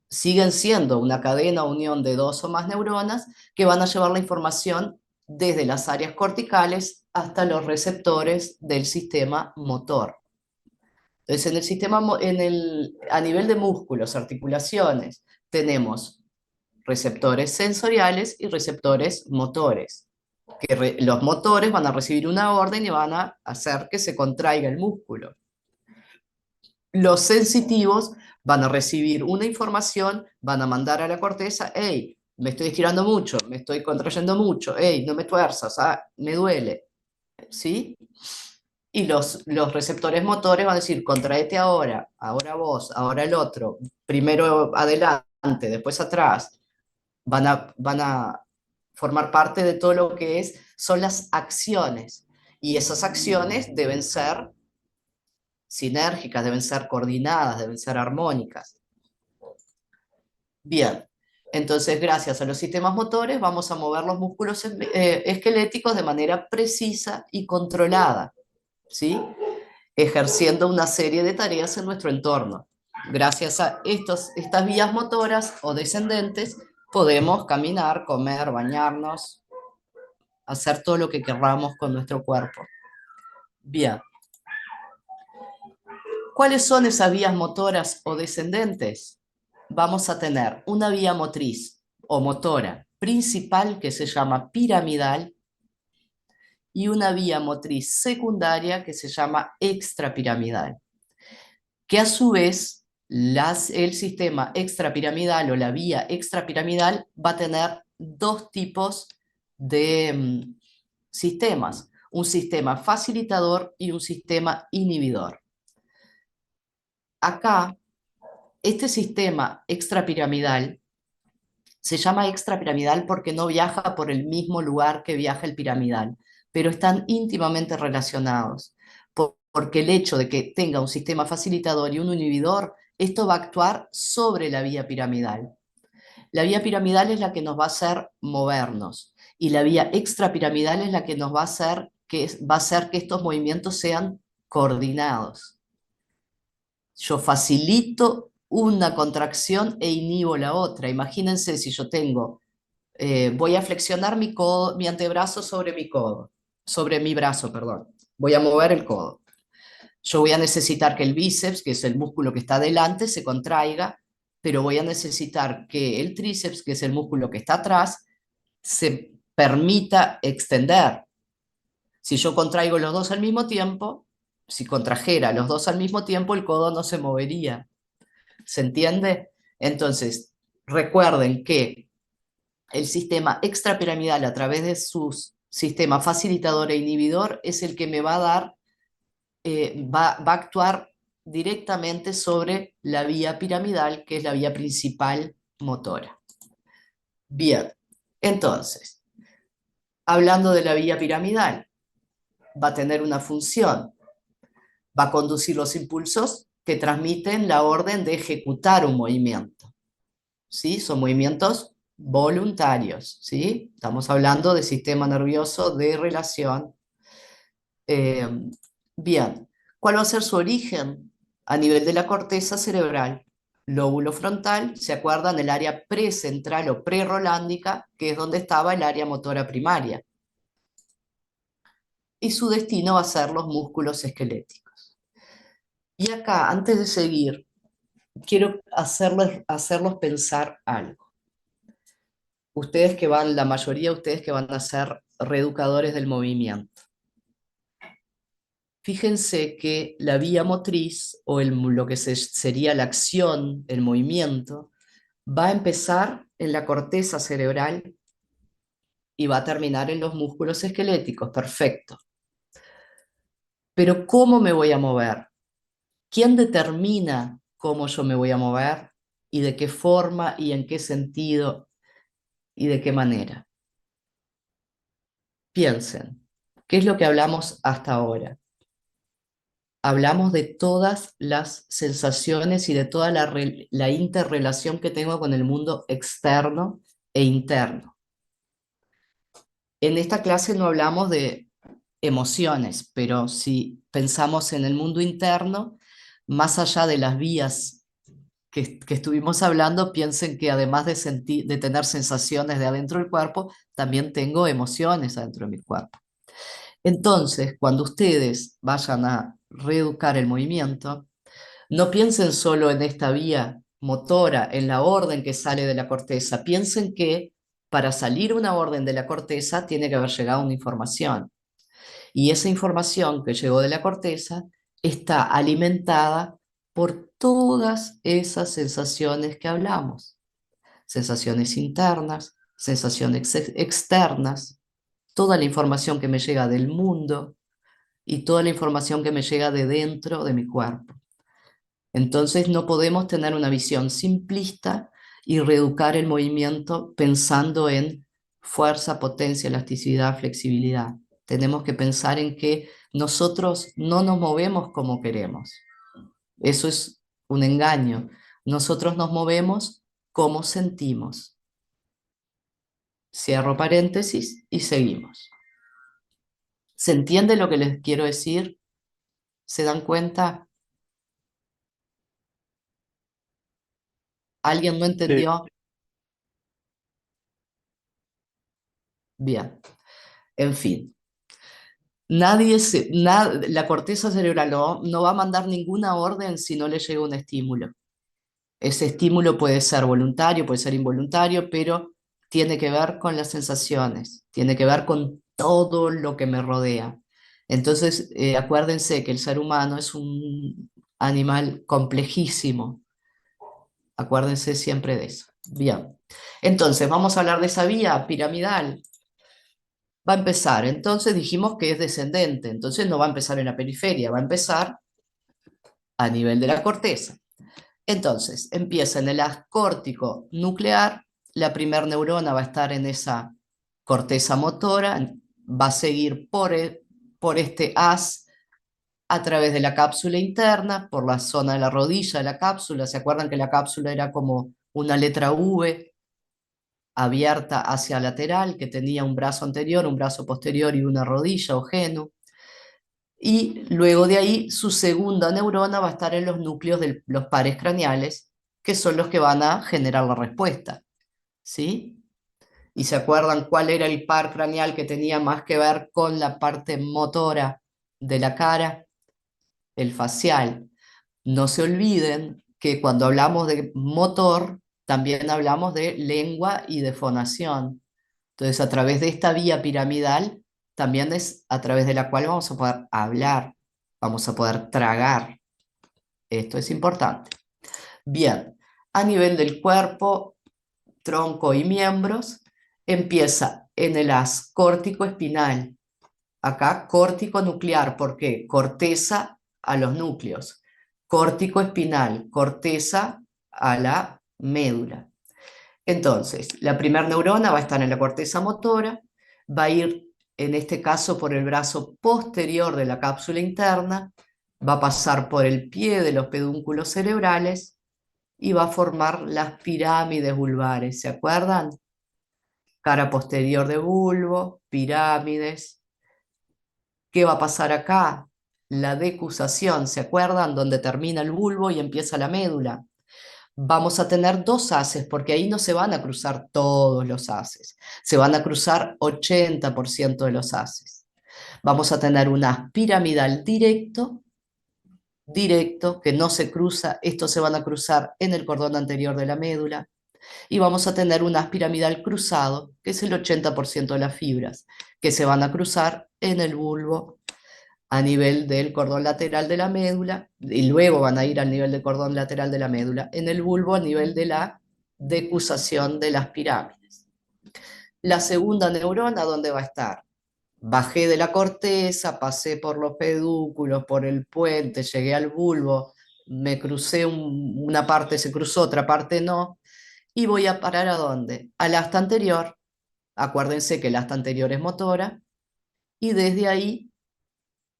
[SPEAKER 1] siguen siendo una cadena o unión de dos o más neuronas que van a llevar la información desde las áreas corticales hasta los receptores del sistema motor. Entonces, a nivel de músculos, articulaciones, tenemos receptores sensoriales y receptores motores. Los motores van a recibir una orden y van a hacer que se contraiga el músculo. Los sensitivos van a recibir una información, van a mandar a la corteza, hey, me estoy estirando mucho, me estoy contrayendo mucho, hey, no me tuerzas, me duele, ¿sí? Y los receptores motores van a decir, contraete ahora, ahora vos, ahora el otro, primero adelante, después atrás. Van a formar parte de todo lo son las acciones. Y esas acciones deben ser sinérgicas, deben ser coordinadas, deben ser armónicas. Bien, entonces gracias a los sistemas motores vamos a mover los músculos esqueléticos de manera precisa y controlada, ¿sí? Ejerciendo una serie de tareas en nuestro entorno. Gracias a estas vías motoras o descendentes podemos caminar, comer, bañarnos, hacer todo lo que queramos con nuestro cuerpo. Bien. ¿Cuáles son esas vías motoras o descendentes? Vamos a tener una vía motriz o motora principal que se llama piramidal y una vía motriz secundaria que se llama extrapiramidal, que a su vez el sistema extrapiramidal o la vía extrapiramidal va a tener dos tipos de sistemas, un sistema facilitador y un sistema inhibidor. Acá, este sistema extrapiramidal se llama extrapiramidal porque no viaja por el mismo lugar que viaja el piramidal, pero están íntimamente relacionados, porque el hecho de que tenga un sistema facilitador y un inhibidor, esto va a actuar sobre la vía piramidal. La vía piramidal es la que nos va a hacer movernos, y la vía extrapiramidal es la que nos va a hacer que estos movimientos sean coordinados. Yo facilito una contracción e inhibo la otra. Imagínense si yo voy a flexionar mi antebrazo sobre mi brazo, perdón. Voy a mover el codo. Yo voy a necesitar que el bíceps, que es el músculo que está delante, se contraiga, pero voy a necesitar que el tríceps, que es el músculo que está atrás, se permita extender. Si yo contraigo los dos al mismo tiempo, si contrajera los dos al mismo tiempo, el codo no se movería. ¿Se entiende? Entonces, recuerden que el sistema extrapiramidal a través de sus sistemas facilitador e inhibidor es el que me va a dar, va a actuar directamente sobre la vía piramidal, que es la vía principal motora. Bien, entonces, hablando de la vía piramidal, va a tener una función, va a conducir los impulsos que transmiten la orden de ejecutar un movimiento. ¿Sí? Son movimientos voluntarios, ¿sí? Estamos hablando de sistema nervioso de relación. Bien, ¿cuál va a ser su origen? A nivel de la corteza cerebral, lóbulo frontal, ¿se acuerdan? El área precentral o prerolándica, que es donde estaba el área motora primaria. Y su destino va a ser los músculos esqueléticos. Y acá, antes de seguir, quiero hacerlos pensar algo. La mayoría de ustedes que van a ser reeducadores del movimiento. Fíjense que la vía motriz, o lo que sería la acción, el movimiento, va a empezar en la corteza cerebral y va a terminar en los músculos esqueléticos. Perfecto. Pero ¿cómo me voy a mover? ¿Quién determina cómo yo me voy a mover? ¿Y de qué forma? ¿Y en qué sentido? ¿Y de qué manera? Piensen, ¿qué es lo que hablamos hasta ahora? Hablamos de todas las sensaciones y de toda la interrelación que tengo con el mundo externo e interno. En esta clase no hablamos de emociones, pero si pensamos en el mundo interno, más allá de las vías que estuvimos hablando, piensen que además de tener sensaciones de adentro del cuerpo, también tengo emociones adentro de mi cuerpo. Entonces, cuando ustedes vayan a reeducar el movimiento, no piensen solo en esta vía motora, en la orden que sale de la corteza. Piensen que para salir una orden de la corteza tiene que haber llegado una información. Y esa información que llegó de la corteza está alimentada por todas esas sensaciones que hablamos. Sensaciones internas, sensaciones externas, toda la información que me llega del mundo y toda la información que me llega de dentro de mi cuerpo. Entonces no podemos tener una visión simplista y reeducar el movimiento pensando en fuerza, potencia, elasticidad, flexibilidad. Tenemos que pensar en que nosotros no nos movemos como queremos. Eso es un engaño. Nosotros nos movemos como sentimos. Cierro paréntesis y seguimos. ¿Se entiende lo que les quiero decir? ¿Se dan cuenta? ¿Alguien no
[SPEAKER 2] Sí,
[SPEAKER 1] entendió? Bien, en fin. La corteza cerebral no va a mandar ninguna orden si no le llega un estímulo. Ese estímulo puede ser voluntario, puede ser involuntario, pero tiene que ver con las sensaciones, tiene que ver con todo lo que me rodea. Entonces, acuérdense que el ser humano es un animal complejísimo. Acuérdense siempre de eso. Bien. Entonces, vamos a hablar de esa vía piramidal. Va a empezar, entonces dijimos que es descendente, entonces no va a empezar en la periferia, va a empezar a nivel de la corteza. Entonces, empieza en el haz córtico nuclear, la primer neurona va a estar en esa corteza motora, va a seguir por este haz a través de la cápsula interna, por la zona de la rodilla de la cápsula. ¿Se acuerdan que la cápsula era como una letra V abierta hacia lateral, que tenía un brazo anterior, un brazo posterior y una rodilla o genu? Y luego de ahí su segunda neurona va a estar en los núcleos de los pares craneales, que son los que van a generar la respuesta. ¿Sí? ¿Y se acuerdan cuál era el par craneal que tenía más que ver con la parte motora de la cara? El facial. No se olviden que cuando hablamos de motor, también hablamos de lengua y de fonación. Entonces, a través de esta vía piramidal, también es a través de la cual vamos a poder hablar, vamos a poder tragar. Esto es importante. Bien, a nivel del cuerpo, tronco y miembros, empieza en el haz córtico-espinal. Acá córtico nuclear, ¿por qué? Corteza a los núcleos. Córtico espinal, corteza a la médula. Entonces, la primera neurona va a estar en la corteza motora, va a ir, en este caso, por el brazo posterior de la cápsula interna, va a pasar por el pie de los pedúnculos cerebrales y va a formar las pirámides vulvares. ¿Se acuerdan? Cara posterior de bulbo, pirámides. ¿Qué va a pasar acá? La decusación, ¿se acuerdan? Donde termina el bulbo y empieza la médula. Vamos a tener dos haces, porque ahí no se van a cruzar todos los haces, se van a cruzar 80% de los haces. Vamos a tener un haz piramidal directo, que no se cruza, estos se van a cruzar en el cordón anterior de la médula, y vamos a tener un haz piramidal cruzado, que es el 80% de las fibras, que se van a cruzar en el bulbo a nivel del cordón lateral de la médula, y luego van a ir al nivel del cordón lateral de la médula, en el bulbo a nivel de la decusación de las pirámides. La segunda neurona, ¿dónde va a estar? Bajé de la corteza, pasé por los pedúnculos, por el puente, llegué al bulbo, me crucé una parte, se cruzó, otra parte no, y voy a parar ¿a dónde? Al asta anterior. Acuérdense que el asta anterior es motora, y desde ahí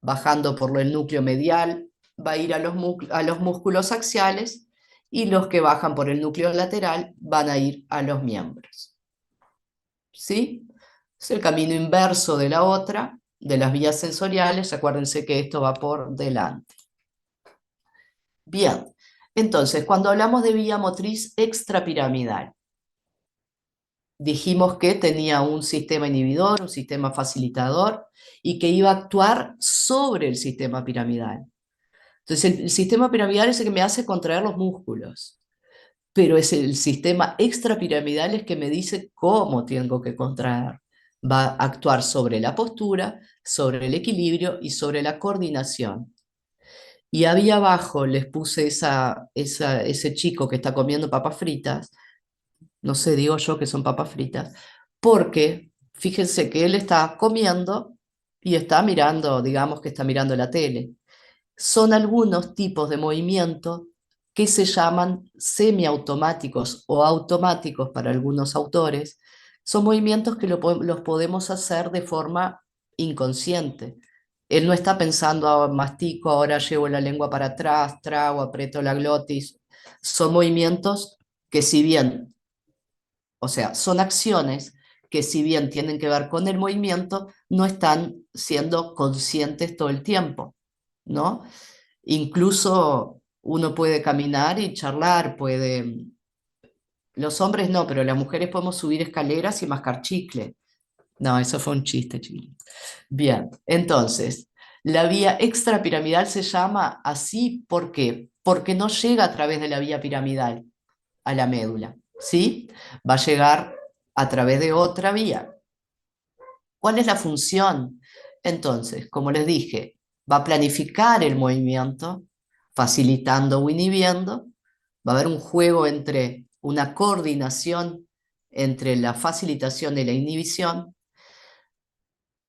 [SPEAKER 1] bajando por el núcleo medial, va a ir a los músculos axiales y los que bajan por el núcleo lateral van a ir a los miembros. ¿Sí? Es el camino inverso de la otra, de las vías sensoriales. Acuérdense que esto va por delante. Bien, entonces, cuando hablamos de vía motriz extrapiramidal, dijimos que tenía un sistema inhibidor, un sistema facilitador, y que iba a actuar sobre el sistema piramidal. Entonces, el sistema piramidal es el que me hace contraer los músculos, pero es el sistema extrapiramidal el que me dice cómo tengo que contraer. Va a actuar sobre la postura, sobre el equilibrio y sobre la coordinación. Y ahí abajo les puse ese chico que está comiendo papas fritas, no sé, digo yo que son papas fritas, porque fíjense que él está comiendo y está mirando, digamos que está mirando la tele. Son algunos tipos de movimiento que se llaman semiautomáticos o automáticos para algunos autores. Son movimientos que los podemos hacer de forma inconsciente. Él no está pensando, "Ah, mastico, ahora llevo la lengua para atrás, trago, aprieto la glotis". Son movimientos que si bien, o sea, son acciones que si bien tienen que ver con el movimiento, no están siendo conscientes todo el tiempo, ¿no? Incluso uno puede caminar y charlar, puede... Los hombres no, pero las mujeres podemos subir escaleras y mascar chicle. No, eso fue un chiste, chiquillo. Bien, entonces, la vía extrapiramidal se llama así, ¿por qué? Porque no llega a través de la vía piramidal a la médula, ¿sí? Va a llegar a través de otra vía. ¿Cuál es la función? Entonces, como les dije, va a planificar el movimiento, facilitando o inhibiendo. Va a haber un juego entre una coordinación entre la facilitación y la inhibición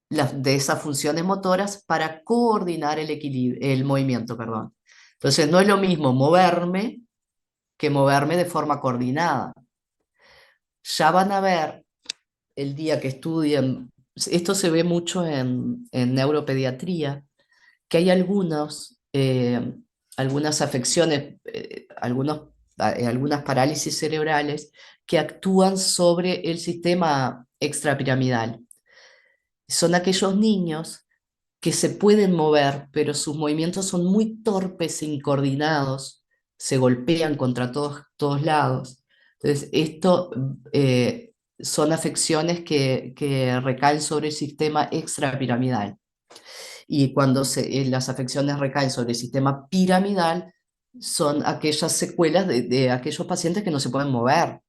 [SPEAKER 1] de esas funciones motoras para coordinar el movimiento, perdón. Entonces, no es lo mismo moverme que moverme de forma coordinada. Ya van a ver el día que estudien, esto se ve mucho en neuropediatría, que hay algunas afecciones, algunas parálisis cerebrales que actúan sobre el sistema extrapiramidal. Son aquellos niños que se pueden mover, pero sus movimientos son muy torpes e incoordinados, se golpean contra todos lados. Entonces, esto son afecciones que recaen sobre el sistema extrapiramidal. Y cuando las afecciones recaen sobre el sistema piramidal, son aquellas secuelas de aquellos pacientes que no se pueden mover.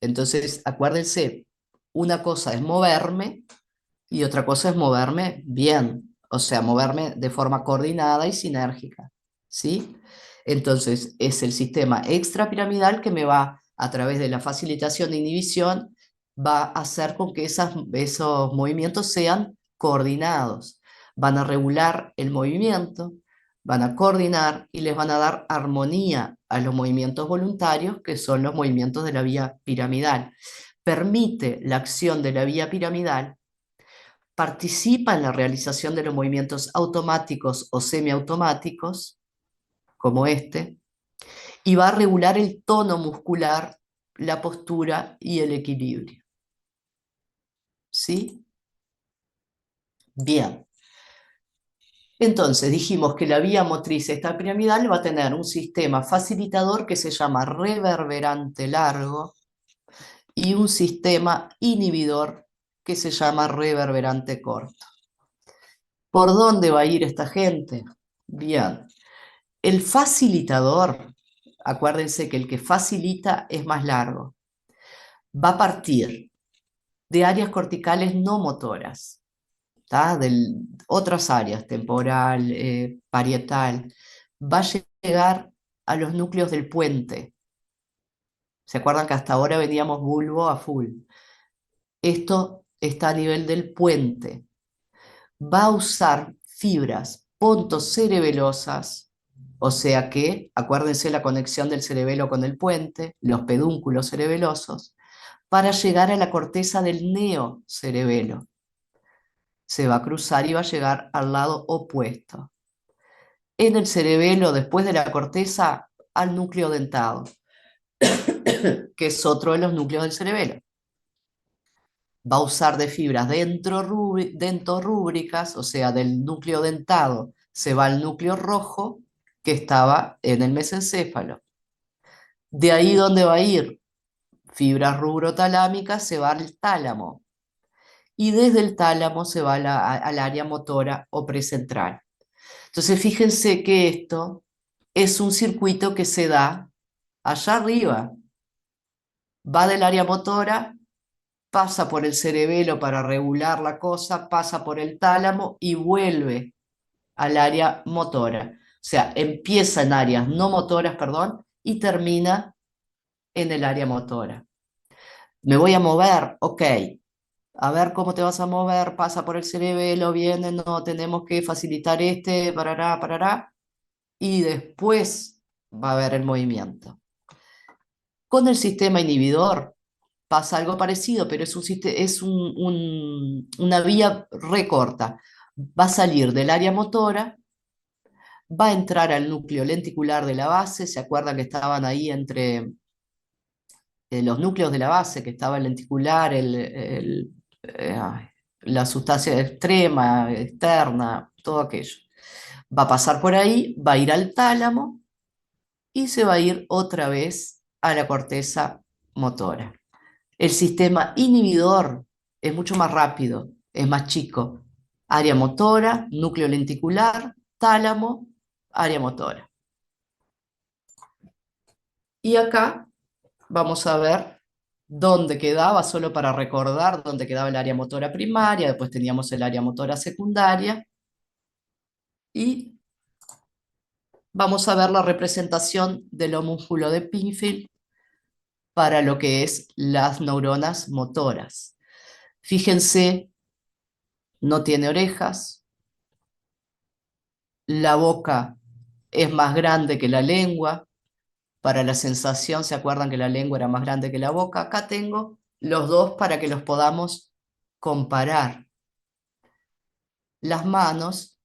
[SPEAKER 1] Entonces, acuérdense, una cosa es moverme y otra cosa es moverme bien, o sea, moverme de forma coordinada y sinérgica, ¿sí? Entonces, es el sistema extrapiramidal que me va, a través de la facilitación e inhibición, va a hacer con que esos movimientos sean coordinados. Van a regular el movimiento, van a coordinar y les van a dar armonía a los movimientos voluntarios, que son los movimientos de la vía piramidal. Permite la acción de la vía piramidal, participa en la realización de los movimientos automáticos o semiautomáticos, como este, y va a regular el tono muscular, la postura y el equilibrio. ¿Sí? Bien. Entonces dijimos que la vía motriz extrapiramidal va a tener un sistema facilitador que se llama reverberante largo y un sistema inhibidor que se llama reverberante corto. ¿Por dónde va a ir esta gente? Bien. El facilitador, acuérdense que el que facilita es más largo, va a partir de áreas corticales no motoras, ¿tá? De otras áreas, temporal, parietal, va a llegar a los núcleos del puente. ¿Se acuerdan que hasta ahora veníamos bulbo a full? Esto está a nivel del puente. Va a usar fibras pontocerebelosas, o sea que, acuérdense la conexión del cerebelo con el puente, los pedúnculos cerebelosos, para llegar a la corteza del neocerebelo. Se va a cruzar y va a llegar al lado opuesto. En el cerebelo, después de la corteza, al núcleo dentado, que es otro de los núcleos del cerebelo. Va a usar de fibras dentorrúbricas, o sea, del núcleo dentado se va al núcleo rojo que estaba en el mesencéfalo. De ahí donde va a ir fibras rubrotalámicas se va al tálamo. Y desde el tálamo se va al área motora o precentral. Entonces fíjense que esto es un circuito que se da allá arriba. Va del área motora, pasa por el cerebelo para regular la cosa, pasa por el tálamo y vuelve al área motora. O sea, empieza en áreas no motoras, perdón, y termina en el área motora. Me voy a mover, ok. A ver cómo te vas a mover, pasa por el cerebelo, viene, no, tenemos que facilitar parará, y después va a haber el movimiento. Con el sistema inhibidor pasa algo parecido, pero es una vía recorta. Va a salir del área motora, va a entrar al núcleo lenticular de la base. ¿Se acuerdan que estaban ahí entre los núcleos de la base, que estaba el lenticular, la sustancia extrema, externa, todo aquello? Va a pasar por ahí, va a ir al tálamo y se va a ir otra vez a la corteza motora. El sistema inhibidor es mucho más rápido, es más chico. Área motora, núcleo lenticular, tálamo, área motora. Y acá vamos a ver dónde quedaba, solo para recordar dónde quedaba el área motora primaria, después teníamos el área motora secundaria, y vamos a ver la representación del homúnculo de Pinfield para lo que es las neuronas motoras. Fíjense, no tiene orejas, la boca es más grande que la lengua. Para la sensación, ¿se acuerdan que la lengua era más grande que la boca? Acá tengo los dos para que los podamos comparar. Las manos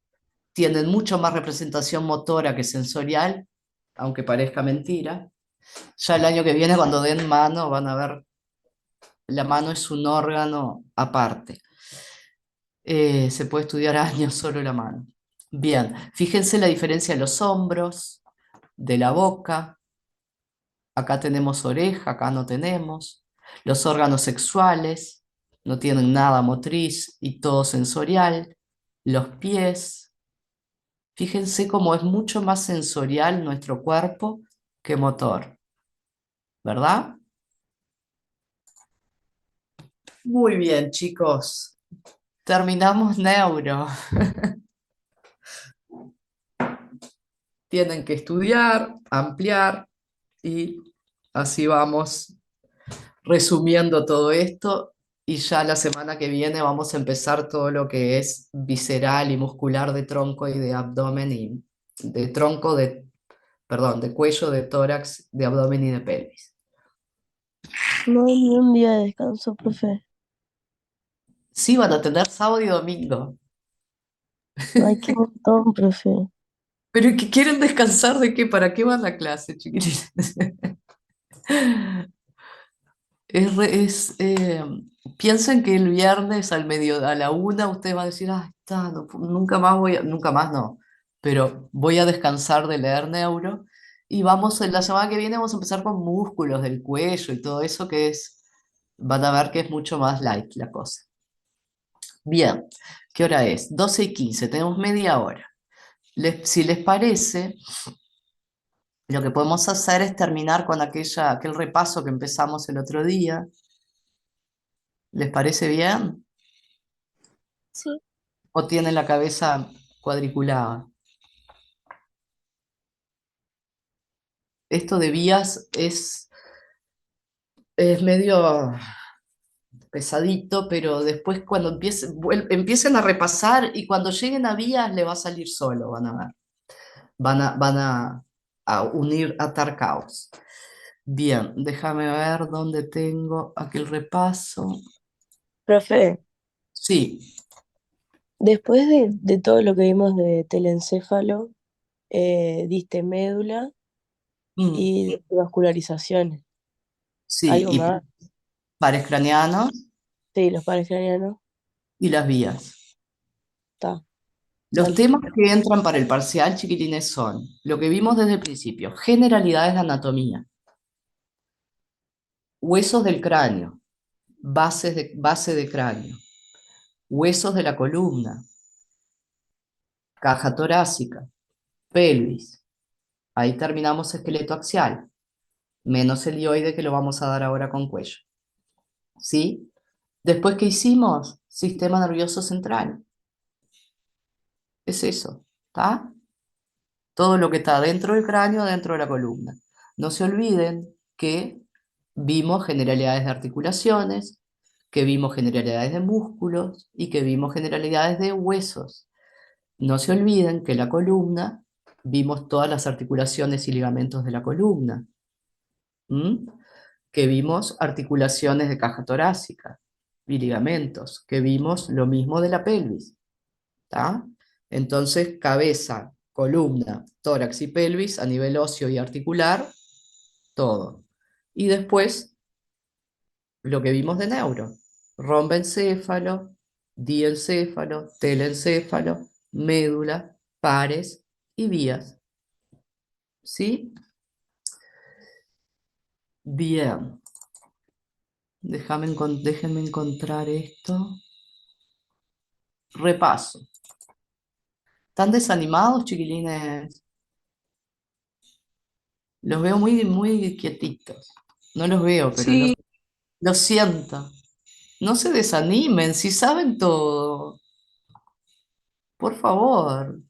[SPEAKER 1] tienen mucho más representación motora que sensorial, aunque parezca mentira. Ya el año que viene, cuando den mano, van a ver, la mano es un órgano aparte. Se puede estudiar años solo la mano. Bien, fíjense la diferencia de los hombros, de la boca. Acá tenemos oreja, acá no tenemos. Los órganos sexuales no tienen nada motriz y todo sensorial. Los pies. Fíjense cómo es mucho más sensorial nuestro cuerpo que motor, ¿verdad? Muy bien, chicos. Terminamos neuro. Tienen que estudiar, ampliar, y así vamos resumiendo todo esto, y ya la semana que viene vamos a empezar todo lo que es visceral y muscular de tronco y de abdomen, y de tronco, perdón, de cuello, de tórax, de abdomen y de pelvis.
[SPEAKER 6] No hay ni un día de descanso, profe.
[SPEAKER 1] Sí, van a tener sábado y domingo.
[SPEAKER 6] Ay, qué montón, profe.
[SPEAKER 1] ¿Pero que quieren descansar de qué? ¿Para qué van a clase, chiquilines? Piensen que el viernes a la 1 ustedes van a decir, ah, está, nunca más nunca más no, pero voy a descansar de leer neuro, y la semana que viene vamos a empezar con músculos del cuello y todo eso, van a ver que es mucho más light la cosa. Bien, ¿qué hora es? 12:15, tenemos media hora. Si les parece, lo que podemos hacer es terminar con aquel repaso que empezamos el otro día. ¿Les parece bien?
[SPEAKER 8] Sí.
[SPEAKER 1] ¿O tienen la cabeza cuadriculada? Esto de vías es medio pesadito, pero después cuando empiecen a repasar, y cuando lleguen a vías le va a salir solo, van a ver. Van a unir, atar caos. Bien, déjame ver dónde tengo aquel repaso.
[SPEAKER 6] Profe,
[SPEAKER 1] Sí.
[SPEAKER 6] después de todo lo que vimos de telencéfalo, diste médula
[SPEAKER 1] Mm,
[SPEAKER 6] y vascularizaciones.
[SPEAKER 1] sí,
[SPEAKER 6] ¿Algo
[SPEAKER 1] y
[SPEAKER 6] más?
[SPEAKER 1] pares craneanos
[SPEAKER 6] Sí, los pares craneanos.
[SPEAKER 1] y las vías.
[SPEAKER 6] Está.
[SPEAKER 1] Los temas que entran para el parcial, chiquilines, son lo que vimos desde el principio: generalidades de anatomía, huesos del cráneo, base de cráneo, huesos de la columna, caja torácica, pelvis. Ahí terminamos esqueleto axial, menos el helioide, que lo vamos a dar ahora con cuello. ¿Sí? Después, ¿qué hicimos? Sistema nervioso central. Es eso, ¿está? Todo lo que está dentro del cráneo, dentro de la columna. No se olviden que vimos generalidades de articulaciones, que vimos generalidades de músculos y que vimos generalidades de huesos. No se olviden que la columna, vimos todas las articulaciones y ligamentos de la columna. ¿Mm? Que vimos articulaciones de caja torácica y ligamentos, que vimos lo mismo de la pelvis. ¿tá? Entonces, cabeza, columna, tórax y pelvis a nivel óseo y articular, todo. Y después, lo que vimos de neuro, romboencéfalo, diencéfalo, telencéfalo, médula, pares y vías, ¿sí? Bien, déjenme encontrar esto. Repaso. ¿Están desanimados, chiquilines? Los veo muy, muy quietitos. No los veo, pero
[SPEAKER 8] Sí.
[SPEAKER 1] lo siento. No se desanimen, si saben todo. Por favor.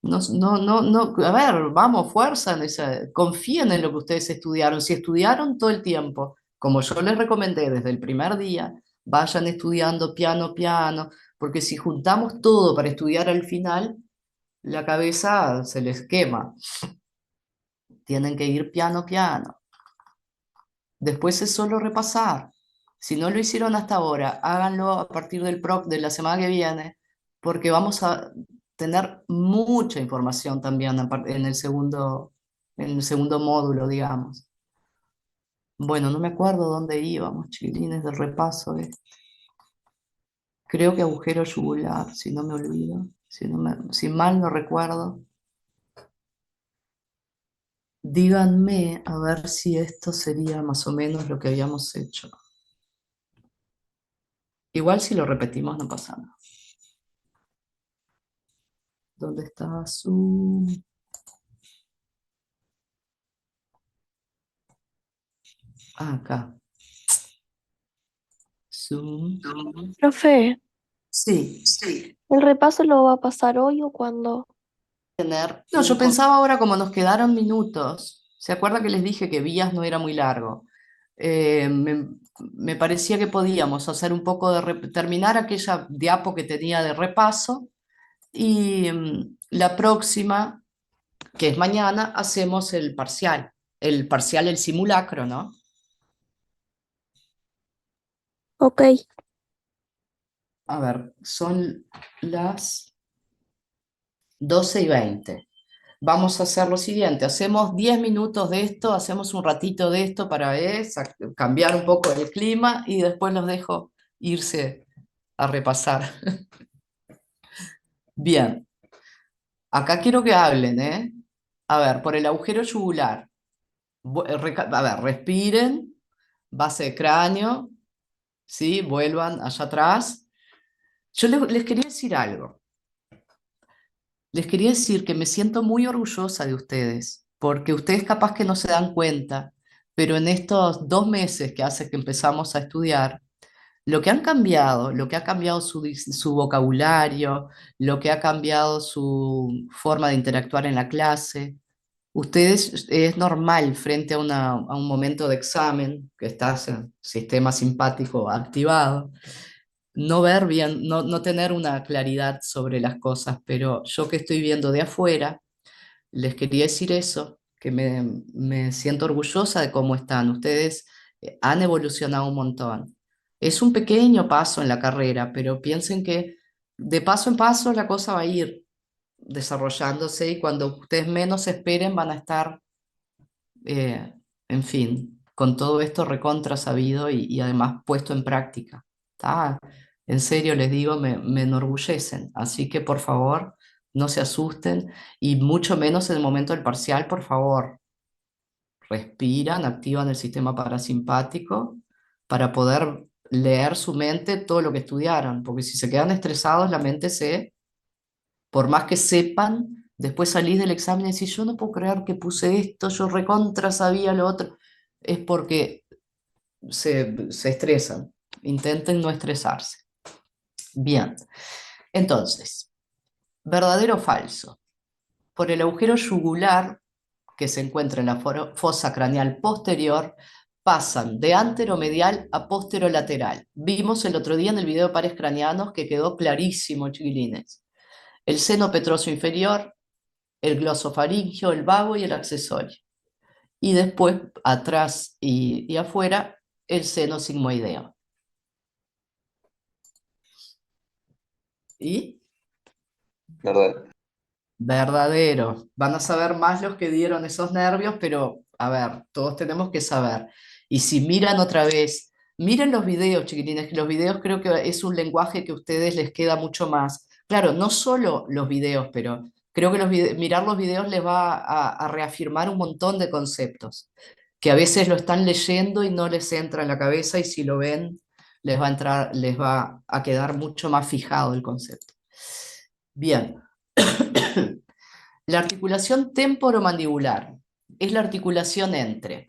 [SPEAKER 1] No, no, no, no. A ver, vamos, fuerza confíen en lo que ustedes estudiaron. Si estudiaron todo el tiempo, como yo les recomendé desde el primer día, vayan estudiando piano, piano, porque si juntamos todo para estudiar al final, la cabeza se les quema. Tienen que ir piano, piano. Después es solo repasar. Si no lo hicieron hasta ahora, háganlo a partir del PROC de la semana que viene, porque vamos a tener mucha información también en el segundo módulo, digamos. Bueno, no me acuerdo dónde íbamos, chiquilines, del repaso. Creo que agujero yugular, si no me olvido, si mal no recuerdo. Díganme a ver si esto sería más o menos lo que habíamos hecho. Igual si lo repetimos no pasa nada. ¿Dónde está su...? Ah, acá. Zoom.
[SPEAKER 8] Profe,
[SPEAKER 1] Sí.
[SPEAKER 8] ¿el repaso lo va a pasar hoy o cuándo?
[SPEAKER 1] No, yo pensaba ahora como nos quedaron minutos. ¿Se acuerda que les dije que vías no era muy largo? Me parecía que podíamos hacer un poco terminar aquella diapo que tenía de repaso y la próxima, que es mañana, hacemos el parcial. El parcial, el simulacro, ¿no?
[SPEAKER 8] Ok,
[SPEAKER 1] A ver, son las 12:20. Vamos a hacer lo siguiente, hacemos 10 minutos de esto, hacemos un ratito de esto para cambiar un poco el clima y después los dejo irse a repasar. Bien, acá quiero que hablen, ¿eh? A ver, por el agujero yugular. A ver, respiren, base de cráneo, ¿sí? Vuelvan allá atrás. Yo les quería decir algo. Les quería decir que me siento muy orgullosa de ustedes, porque ustedes capaz que no se dan cuenta, pero en estos 2 meses que hace que empezamos a estudiar, lo que ha cambiado su vocabulario, lo que ha cambiado su forma de interactuar en la clase, ustedes es normal frente a un momento de examen, que estás en sistema simpático activado, no ver bien, no tener una claridad sobre las cosas, pero yo que estoy viendo de afuera, les quería decir eso, que me siento orgullosa de cómo están. Ustedes han evolucionado un montón. Es un pequeño paso en la carrera, pero piensen que de paso en paso la cosa va a ir desarrollándose y cuando ustedes menos esperen van a estar, eh, en fin, con todo esto recontra sabido y además puesto en práctica. ¿Tá? En serio les digo, me enorgullecen. Así que por favor, no se asusten y mucho menos en el momento del parcial, por favor. Respiran, activan el sistema parasimpático para poder leer su mente todo lo que estudiaron, porque si se quedan estresados, la mente por más que sepan, después salís del examen y decís, yo no puedo creer que puse esto, yo recontra sabía lo otro. Es porque se estresan. Intenten no estresarse. Bien, entonces, verdadero o falso. Por el agujero yugular que se encuentra en la fosa craneal posterior, pasan de anteromedial a posterolateral. Vimos el otro día en el video de pares craneanos que quedó clarísimo, chiquilines. El seno petroso inferior, el glosofaringio, el vago y el accesorio. Y después, atrás y afuera, el seno sigmoideo. ¿Y?
[SPEAKER 3] ¿Verdad?
[SPEAKER 1] Verdadero. Van a saber más los que dieron esos nervios, pero a ver, todos tenemos que saber. Y si miran otra vez, miren los videos, chiquitines, que los videos creo que es un lenguaje que a ustedes les queda mucho más. Claro, no solo los videos, pero creo que mirar los videos les va a reafirmar un montón de conceptos, que a veces lo están leyendo y no les entra en la cabeza, y si lo ven, les va a entrar, les va a quedar mucho más fijado el concepto. Bien. La articulación temporomandibular es la articulación entre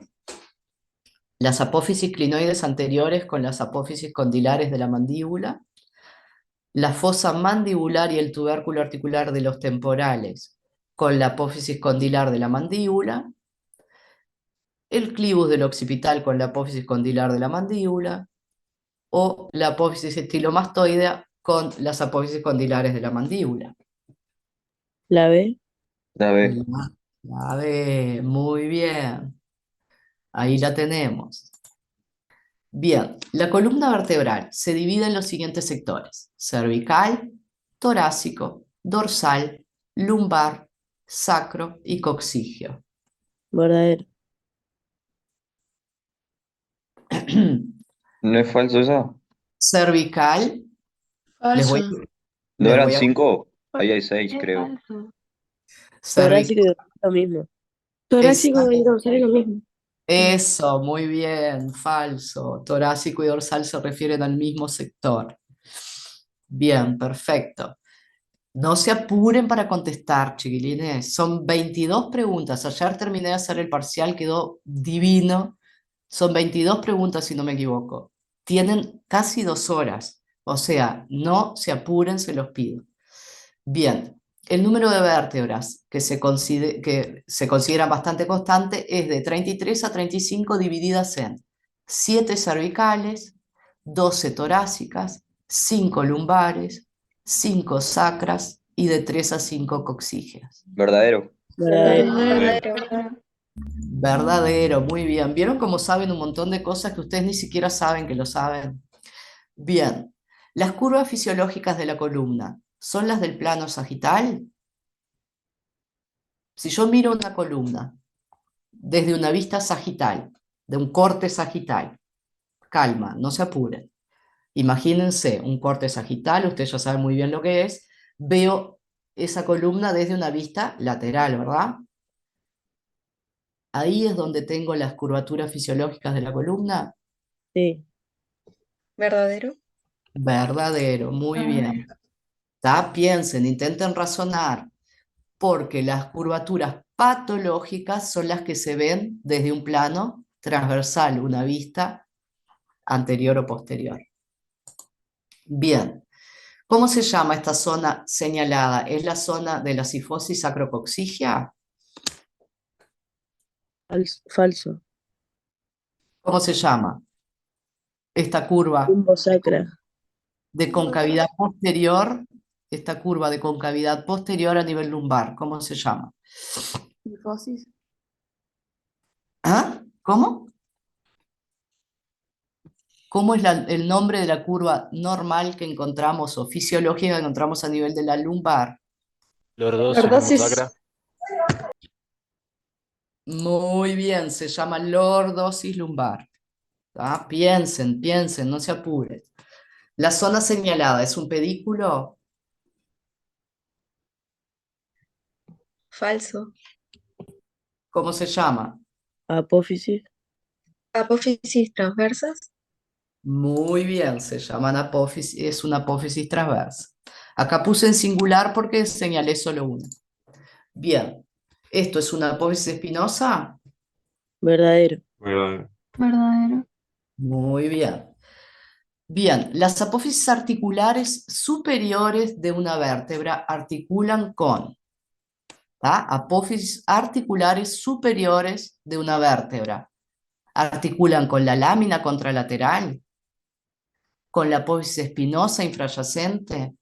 [SPEAKER 1] las apófisis clinoides anteriores con las apófisis condilares de la mandíbula, la fosa mandibular y el tubérculo articular de los temporales con la apófisis condilar de la mandíbula, el clivus del occipital con la apófisis condilar de la mandíbula, o la apófisis estilomastoidea con las apófisis condilares de la mandíbula.
[SPEAKER 6] La B.
[SPEAKER 3] La B.
[SPEAKER 1] La B, muy bien. Ahí la tenemos. Bien, la columna vertebral se divide en los siguientes sectores: cervical, torácico, dorsal, lumbar, sacro y coxígeo.
[SPEAKER 6] Verdadero.
[SPEAKER 3] ¿No es falso esa?
[SPEAKER 1] Cervical, les voy,
[SPEAKER 4] Falso.
[SPEAKER 3] ¿No
[SPEAKER 1] les
[SPEAKER 3] eran
[SPEAKER 1] voy a...
[SPEAKER 3] 5? Ahí hay 6,
[SPEAKER 7] Es
[SPEAKER 3] creo.
[SPEAKER 7] falso.
[SPEAKER 6] Torácico
[SPEAKER 1] cervical,
[SPEAKER 6] y dorsal lo mismo.
[SPEAKER 8] Torácico y dorsal es lo mismo.
[SPEAKER 1] eso, muy bien, falso. Torácico y dorsal se refieren al mismo sector. Bien, perfecto. No se apuren para contestar, chiquilines. Son 22 preguntas. Ayer terminé de hacer el parcial, quedó divino. Son 22 preguntas, si no me equivoco. Tienen casi 2 horas. O sea, no se apuren, se los pido. Bien, el número de vértebras que se considera bastante constante es de 33 a 35 divididas en 7 cervicales, 12 torácicas, 5 lumbares, 5 sacras y de 3 a 5 coxígeas.
[SPEAKER 3] Verdadero.
[SPEAKER 6] Verdadero.
[SPEAKER 7] Verdadero.
[SPEAKER 1] Verdadero, muy bien. ¿Vieron cómo saben un montón de cosas que ustedes ni siquiera saben que lo saben? Bien, las curvas fisiológicas de la columna son las del plano sagital. Si yo miro una columna desde una vista sagital, de un corte sagital, calma, no se apuren. Imagínense un corte sagital, ustedes ya saben muy bien lo que es. Veo esa columna desde una vista lateral, ¿verdad? Ahí es donde tengo las curvaturas fisiológicas de la columna.
[SPEAKER 6] Sí.
[SPEAKER 4] ¿Verdadero?
[SPEAKER 1] Verdadero, muy bien. Piensen, intenten razonar, porque las curvaturas patológicas son las que se ven desde un plano transversal, una vista anterior o posterior. Bien, ¿cómo se llama esta zona señalada? ¿Es la zona de la cifosis sacrocoxígea?
[SPEAKER 6] Falso.
[SPEAKER 1] ¿Cómo se llama esta curva
[SPEAKER 6] Lumbosacra.
[SPEAKER 1] de concavidad posterior? Esta curva de concavidad posterior a nivel lumbar, ¿cómo se llama?
[SPEAKER 8] Cifosis.
[SPEAKER 1] ¿Ah? ¿Cómo? ¿Cómo es el nombre de la curva normal que encontramos o fisiológica que encontramos a nivel de la lumbar?
[SPEAKER 2] Lordosis,
[SPEAKER 4] Lordosis.
[SPEAKER 2] lumbosacra.
[SPEAKER 1] Muy bien, se llama lordosis lumbar. Piensen, piensen, no se apuren. La zona señalada es un pedículo.
[SPEAKER 4] Falso.
[SPEAKER 1] ¿Cómo se llama?
[SPEAKER 6] Apófisis.
[SPEAKER 4] Apófisis transversas.
[SPEAKER 1] Muy bien, se llaman apófisis, es una apófisis transversa. Acá puse en singular porque señalé solo una. Bien, ¿esto es una apófisis espinosa?
[SPEAKER 6] Verdadero.
[SPEAKER 7] Verdadero.
[SPEAKER 1] Muy bien. Bien, las apófisis articulares superiores de una vértebra articulan con, apófisis articulares superiores de una vértebra. Articulan con la lámina contralateral, con la apófisis espinosa infrayacente,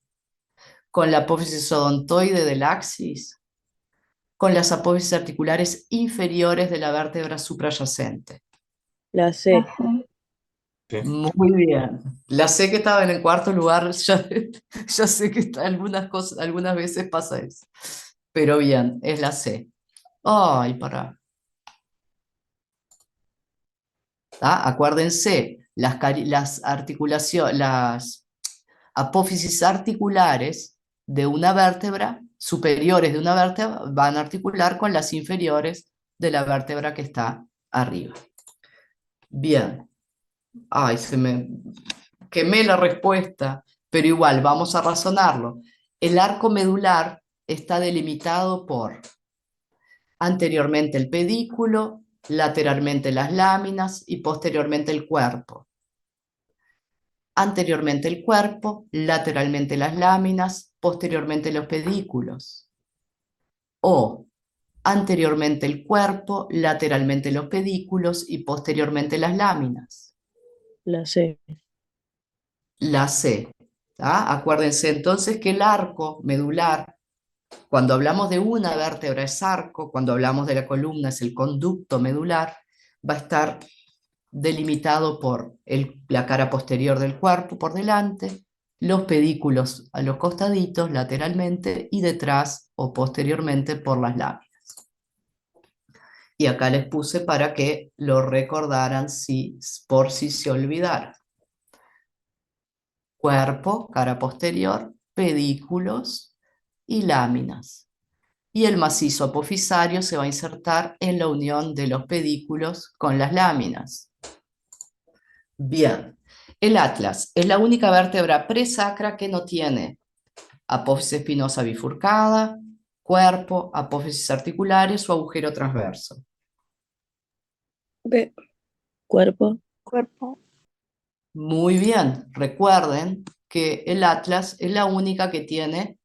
[SPEAKER 1] con la apófisis odontoide del axis, con las apófisis articulares inferiores de la vértebra suprayacente.
[SPEAKER 6] La C.
[SPEAKER 7] La C.
[SPEAKER 1] Muy bien. La sé que estaba en el cuarto lugar, ya sé que está algunas cosas, algunas veces pasa eso. Pero bien, es la C. Ay, para. Acuérdense, las articulaciones, las apófisis articulares de una vértebra, superiores de una vértebra, van a articular con las inferiores de la vértebra que está arriba. Bien. Ay, quemé la respuesta, pero igual, vamos a razonarlo. El arco medular está delimitado por anteriormente el pedículo, lateralmente las láminas y posteriormente el cuerpo. Anteriormente el cuerpo, lateralmente las láminas, posteriormente los pedículos. O anteriormente el cuerpo, lateralmente los pedículos y posteriormente las láminas.
[SPEAKER 6] La C.
[SPEAKER 1] La C. Acuérdense entonces que el arco medular, cuando hablamos de una vértebra es arco, cuando hablamos de la columna es el conducto medular, va a estar delimitado por la cara posterior del cuerpo por delante, los pedículos a los costaditos lateralmente y detrás o posteriormente por las láminas. Y acá les puse para que lo recordaran por si se olvidara. Cuerpo, cara posterior, pedículos y láminas. Y el macizo apofisario se va a insertar en la unión de los pedículos con las láminas. Bien, el atlas es la única vértebra presacra que no tiene apófisis espinosa bifurcada, cuerpo, apófisis articulares o agujero transverso.
[SPEAKER 8] B.
[SPEAKER 6] Cuerpo.
[SPEAKER 8] Cuerpo.
[SPEAKER 1] Muy bien, recuerden que el atlas es la única que tiene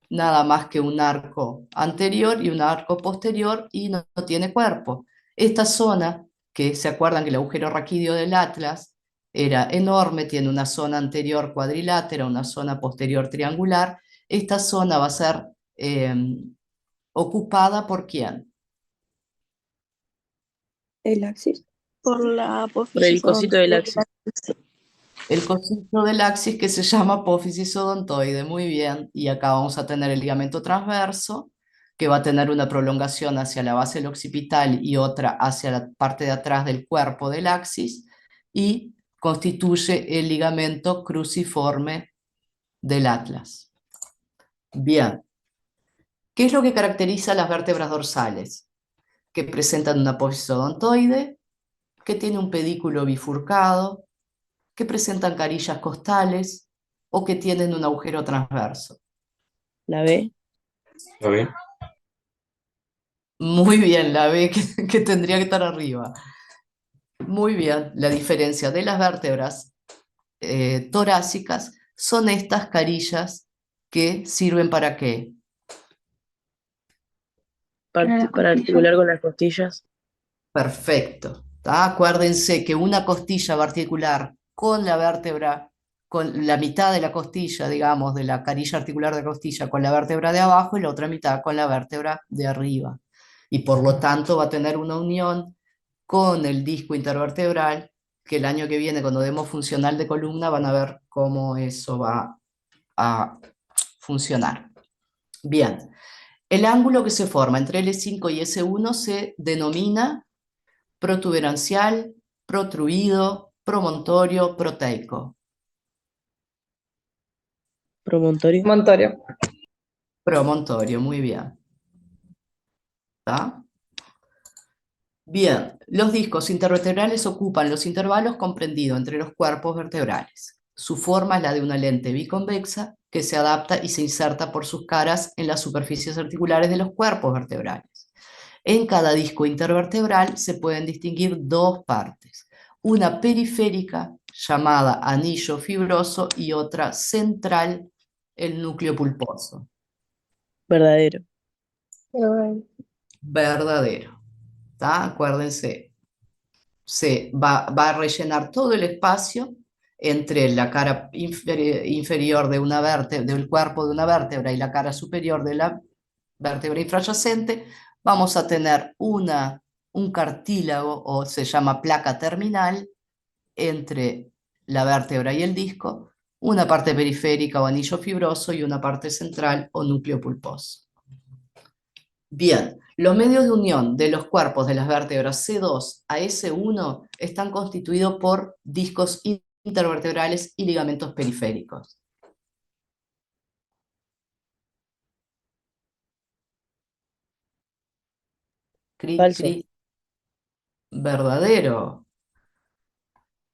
[SPEAKER 1] nada más que un arco anterior y un arco posterior y no tiene cuerpo. Esta zona, que se acuerdan que el agujero raquídeo del atlas era enorme, tiene una zona anterior cuadrilátera, una zona posterior triangular, esta zona va a ser ocupada ¿por quién?
[SPEAKER 8] El axis. Por la
[SPEAKER 6] Por el
[SPEAKER 8] apófisis
[SPEAKER 6] cosito del
[SPEAKER 8] odontoide.
[SPEAKER 6] axis.
[SPEAKER 1] El cosito del axis que se llama apófisis odontoide, muy bien, y acá vamos a tener el ligamento transverso, que va a tener una prolongación hacia la base del occipital y otra hacia la parte de atrás del cuerpo del axis, y constituye el ligamento cruciforme del atlas. Bien, ¿qué es lo que caracteriza a las vértebras dorsales? Que presentan una apófisis odontoide, que tiene un pedículo bifurcado, que presentan carillas costales o que tienen un agujero transverso.
[SPEAKER 6] La B.
[SPEAKER 2] ¿Está bien?
[SPEAKER 1] Muy bien, la B que tendría que estar arriba. Muy bien, la diferencia de las vértebras torácicas son estas carillas que sirven ¿para qué?
[SPEAKER 6] Para articular con las costillas.
[SPEAKER 1] Perfecto. Acuérdense que una costilla va a articular con la vértebra, con la mitad de la costilla, digamos, de la carilla articular de la costilla con la vértebra de abajo y la otra mitad con la vértebra de arriba. Y por lo tanto va a tener una unión con el disco intervertebral, que el año que viene, cuando demos funcional de columna, van a ver cómo eso va a funcionar. Bien, el ángulo que se forma entre L5 y S1 se denomina protuberancial, protruido, promontorio, proteico.
[SPEAKER 6] Promontorio.
[SPEAKER 4] Montorio.
[SPEAKER 1] Promontorio, muy bien. ¿Está? Bien, los discos intervertebrales ocupan los intervalos comprendidos entre los cuerpos vertebrales. Su forma es la de una lente biconvexa que se adapta y se inserta por sus caras en las superficies articulares de los cuerpos vertebrales. En cada disco intervertebral se pueden distinguir dos partes, una periférica llamada anillo fibroso y otra central, el núcleo pulposo.
[SPEAKER 6] Verdadero.
[SPEAKER 1] Verdadero. Acuérdense, se va a rellenar todo el espacio entre la cara inferior de una vértebra, del cuerpo de una vértebra y la cara superior de la vértebra infrayacente. Vamos a tener un cartílago, o se llama placa terminal, entre la vértebra y el disco, una parte periférica o anillo fibroso y una parte central o núcleo pulposo. Bien, los medios de unión de los cuerpos de las vértebras C2 a S1 están constituidos por discos intervertebrales y ligamentos periféricos. Cri,
[SPEAKER 6] Falso.
[SPEAKER 1] cri. Verdadero.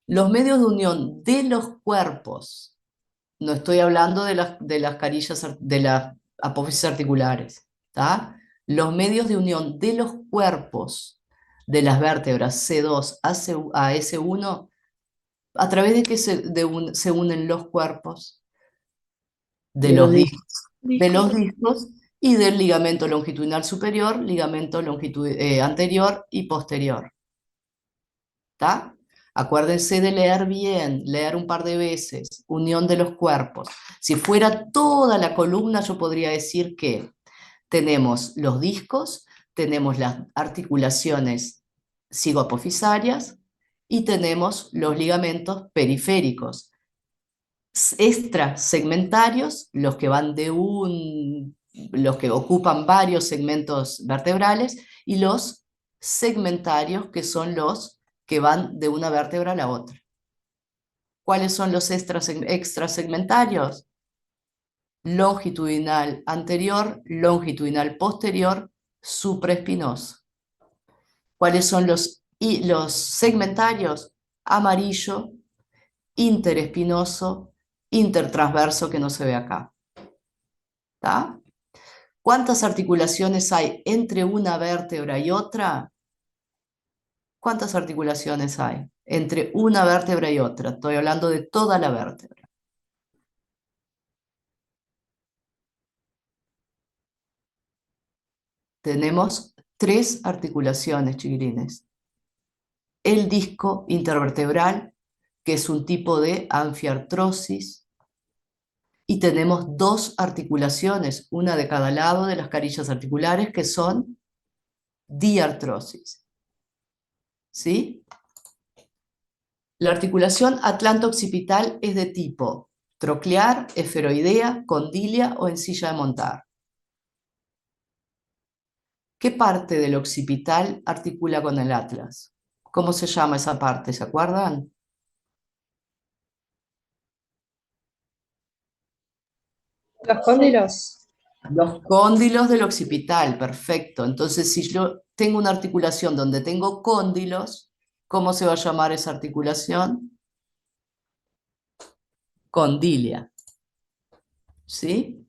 [SPEAKER 1] Los medios de unión de los cuerpos, no estoy hablando de las carillas, de las apófisis articulares, ¿tá? Los medios de unión de los cuerpos de las vértebras C2 a S1, ¿a través de qué se unen los cuerpos? De
[SPEAKER 6] De
[SPEAKER 1] los
[SPEAKER 6] los
[SPEAKER 1] discos, de
[SPEAKER 7] Discos.
[SPEAKER 1] los discos y del ligamento longitudinal superior, ligamento anterior y posterior. ¿Está? Acuérdense de leer bien, leer un par de veces, unión de los cuerpos. Si fuera toda la columna, yo podría decir que tenemos los discos, tenemos las articulaciones cigoapofisarias y tenemos los ligamentos periféricos. Extrasegmentarios, los que van los que ocupan varios segmentos vertebrales, y los segmentarios, que son los que van de una vértebra a la otra. ¿Cuáles son los extrasegmentarios? Longitudinal anterior, longitudinal posterior, supraespinoso. ¿Cuáles son los segmentarios? Amarillo, interespinoso, intertransverso, que no se ve acá. ¿Está? ¿Cuántas articulaciones hay entre una vértebra y otra? ¿Cuántas articulaciones hay entre una vértebra y otra? Estoy hablando de toda la vértebra. Tenemos 3 articulaciones, chiquilines. El disco intervertebral, que es un tipo de anfiartrosis, y tenemos 2 articulaciones, una de cada lado de las carillas articulares, que son diartrosis. ¿Sí? La articulación atlanto-occipital es de tipo troclear, esferoidea, condilia o en silla de montar. ¿Qué parte del occipital articula con el atlas? ¿Cómo se llama esa parte? ¿Se acuerdan?
[SPEAKER 4] Los cóndilos.
[SPEAKER 1] Los cóndilos del occipital, perfecto. Entonces, si yo tengo una articulación donde tengo cóndilos, ¿cómo se va a llamar esa articulación? Condilia. ¿Sí?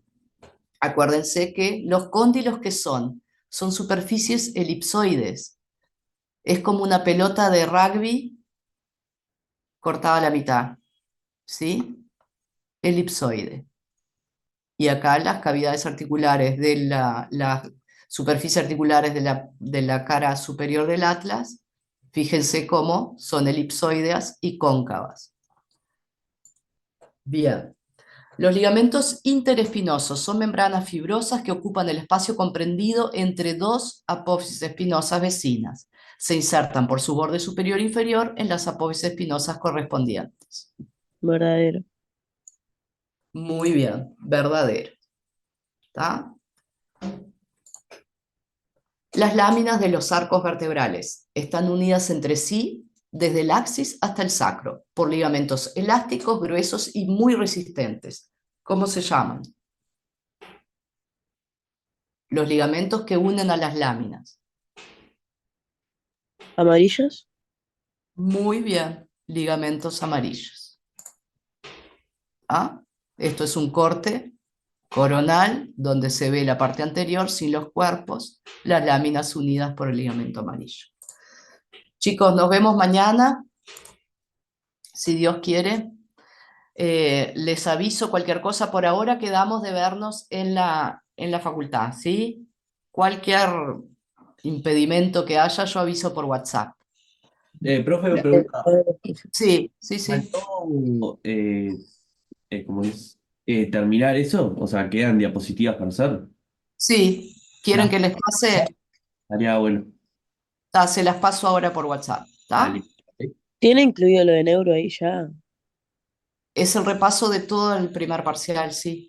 [SPEAKER 1] Acuérdense que los cóndilos, ¿qué son? Son superficies elipsoides. Es como una pelota de rugby cortada a la mitad. ¿Sí? Elipsoide. Y acá las cavidades articulares de las superficies articulares de la cara superior del atlas, fíjense cómo son elipsoideas y cóncavas. Bien. Los ligamentos interespinosos son membranas fibrosas que ocupan el espacio comprendido entre 2 apófisis espinosas vecinas. Se insertan por su borde superior e inferior en las apófisis espinosas correspondientes.
[SPEAKER 6] Verdadero.
[SPEAKER 1] Muy bien, verdadero. ¿Está? Las láminas de los arcos vertebrales están unidas entre sí desde el axis hasta el sacro por ligamentos elásticos, gruesos y muy resistentes. ¿Cómo se llaman? Los ligamentos que unen a las láminas.
[SPEAKER 6] ¿Amarillos?
[SPEAKER 1] Muy bien, ligamentos amarillos. ¿Ah? Esto es un corte coronal donde se ve la parte anterior sin los cuerpos, las láminas unidas por el ligamento amarillo. Chicos, nos vemos mañana, si Dios quiere. Les aviso cualquier cosa. Por ahora quedamos de vernos en la facultad, ¿sí? Cualquier impedimento que haya, yo aviso por WhatsApp.
[SPEAKER 9] Profe, pregunta.
[SPEAKER 1] Sí, sí, sí.
[SPEAKER 9] ¿Faltó cómo es, terminar eso? O sea, ¿quedan diapositivas para hacer?
[SPEAKER 1] Sí, ¿quieren que les pase?
[SPEAKER 9] Estaría bueno.
[SPEAKER 1] Se las paso ahora por WhatsApp, ¿está?
[SPEAKER 9] Dale.
[SPEAKER 6] ¿Tiene incluido lo de neuro ahí ya?
[SPEAKER 1] Es el repaso de todo el primer parcial, sí.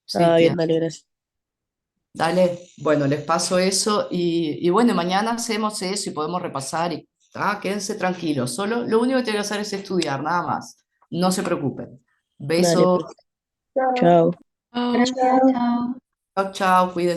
[SPEAKER 1] Sí,
[SPEAKER 6] Ah, bien,
[SPEAKER 1] tiene.
[SPEAKER 6] dale, gracias.
[SPEAKER 1] Dale, bueno, les paso eso y bueno, mañana hacemos eso y podemos repasar y quédense tranquilos. Solo lo único que tienen que hacer es estudiar, nada más. No se preocupen.
[SPEAKER 6] Dale,
[SPEAKER 1] Besos,
[SPEAKER 6] chao.
[SPEAKER 7] Gracias, chao.
[SPEAKER 1] chao, chao, cuídense.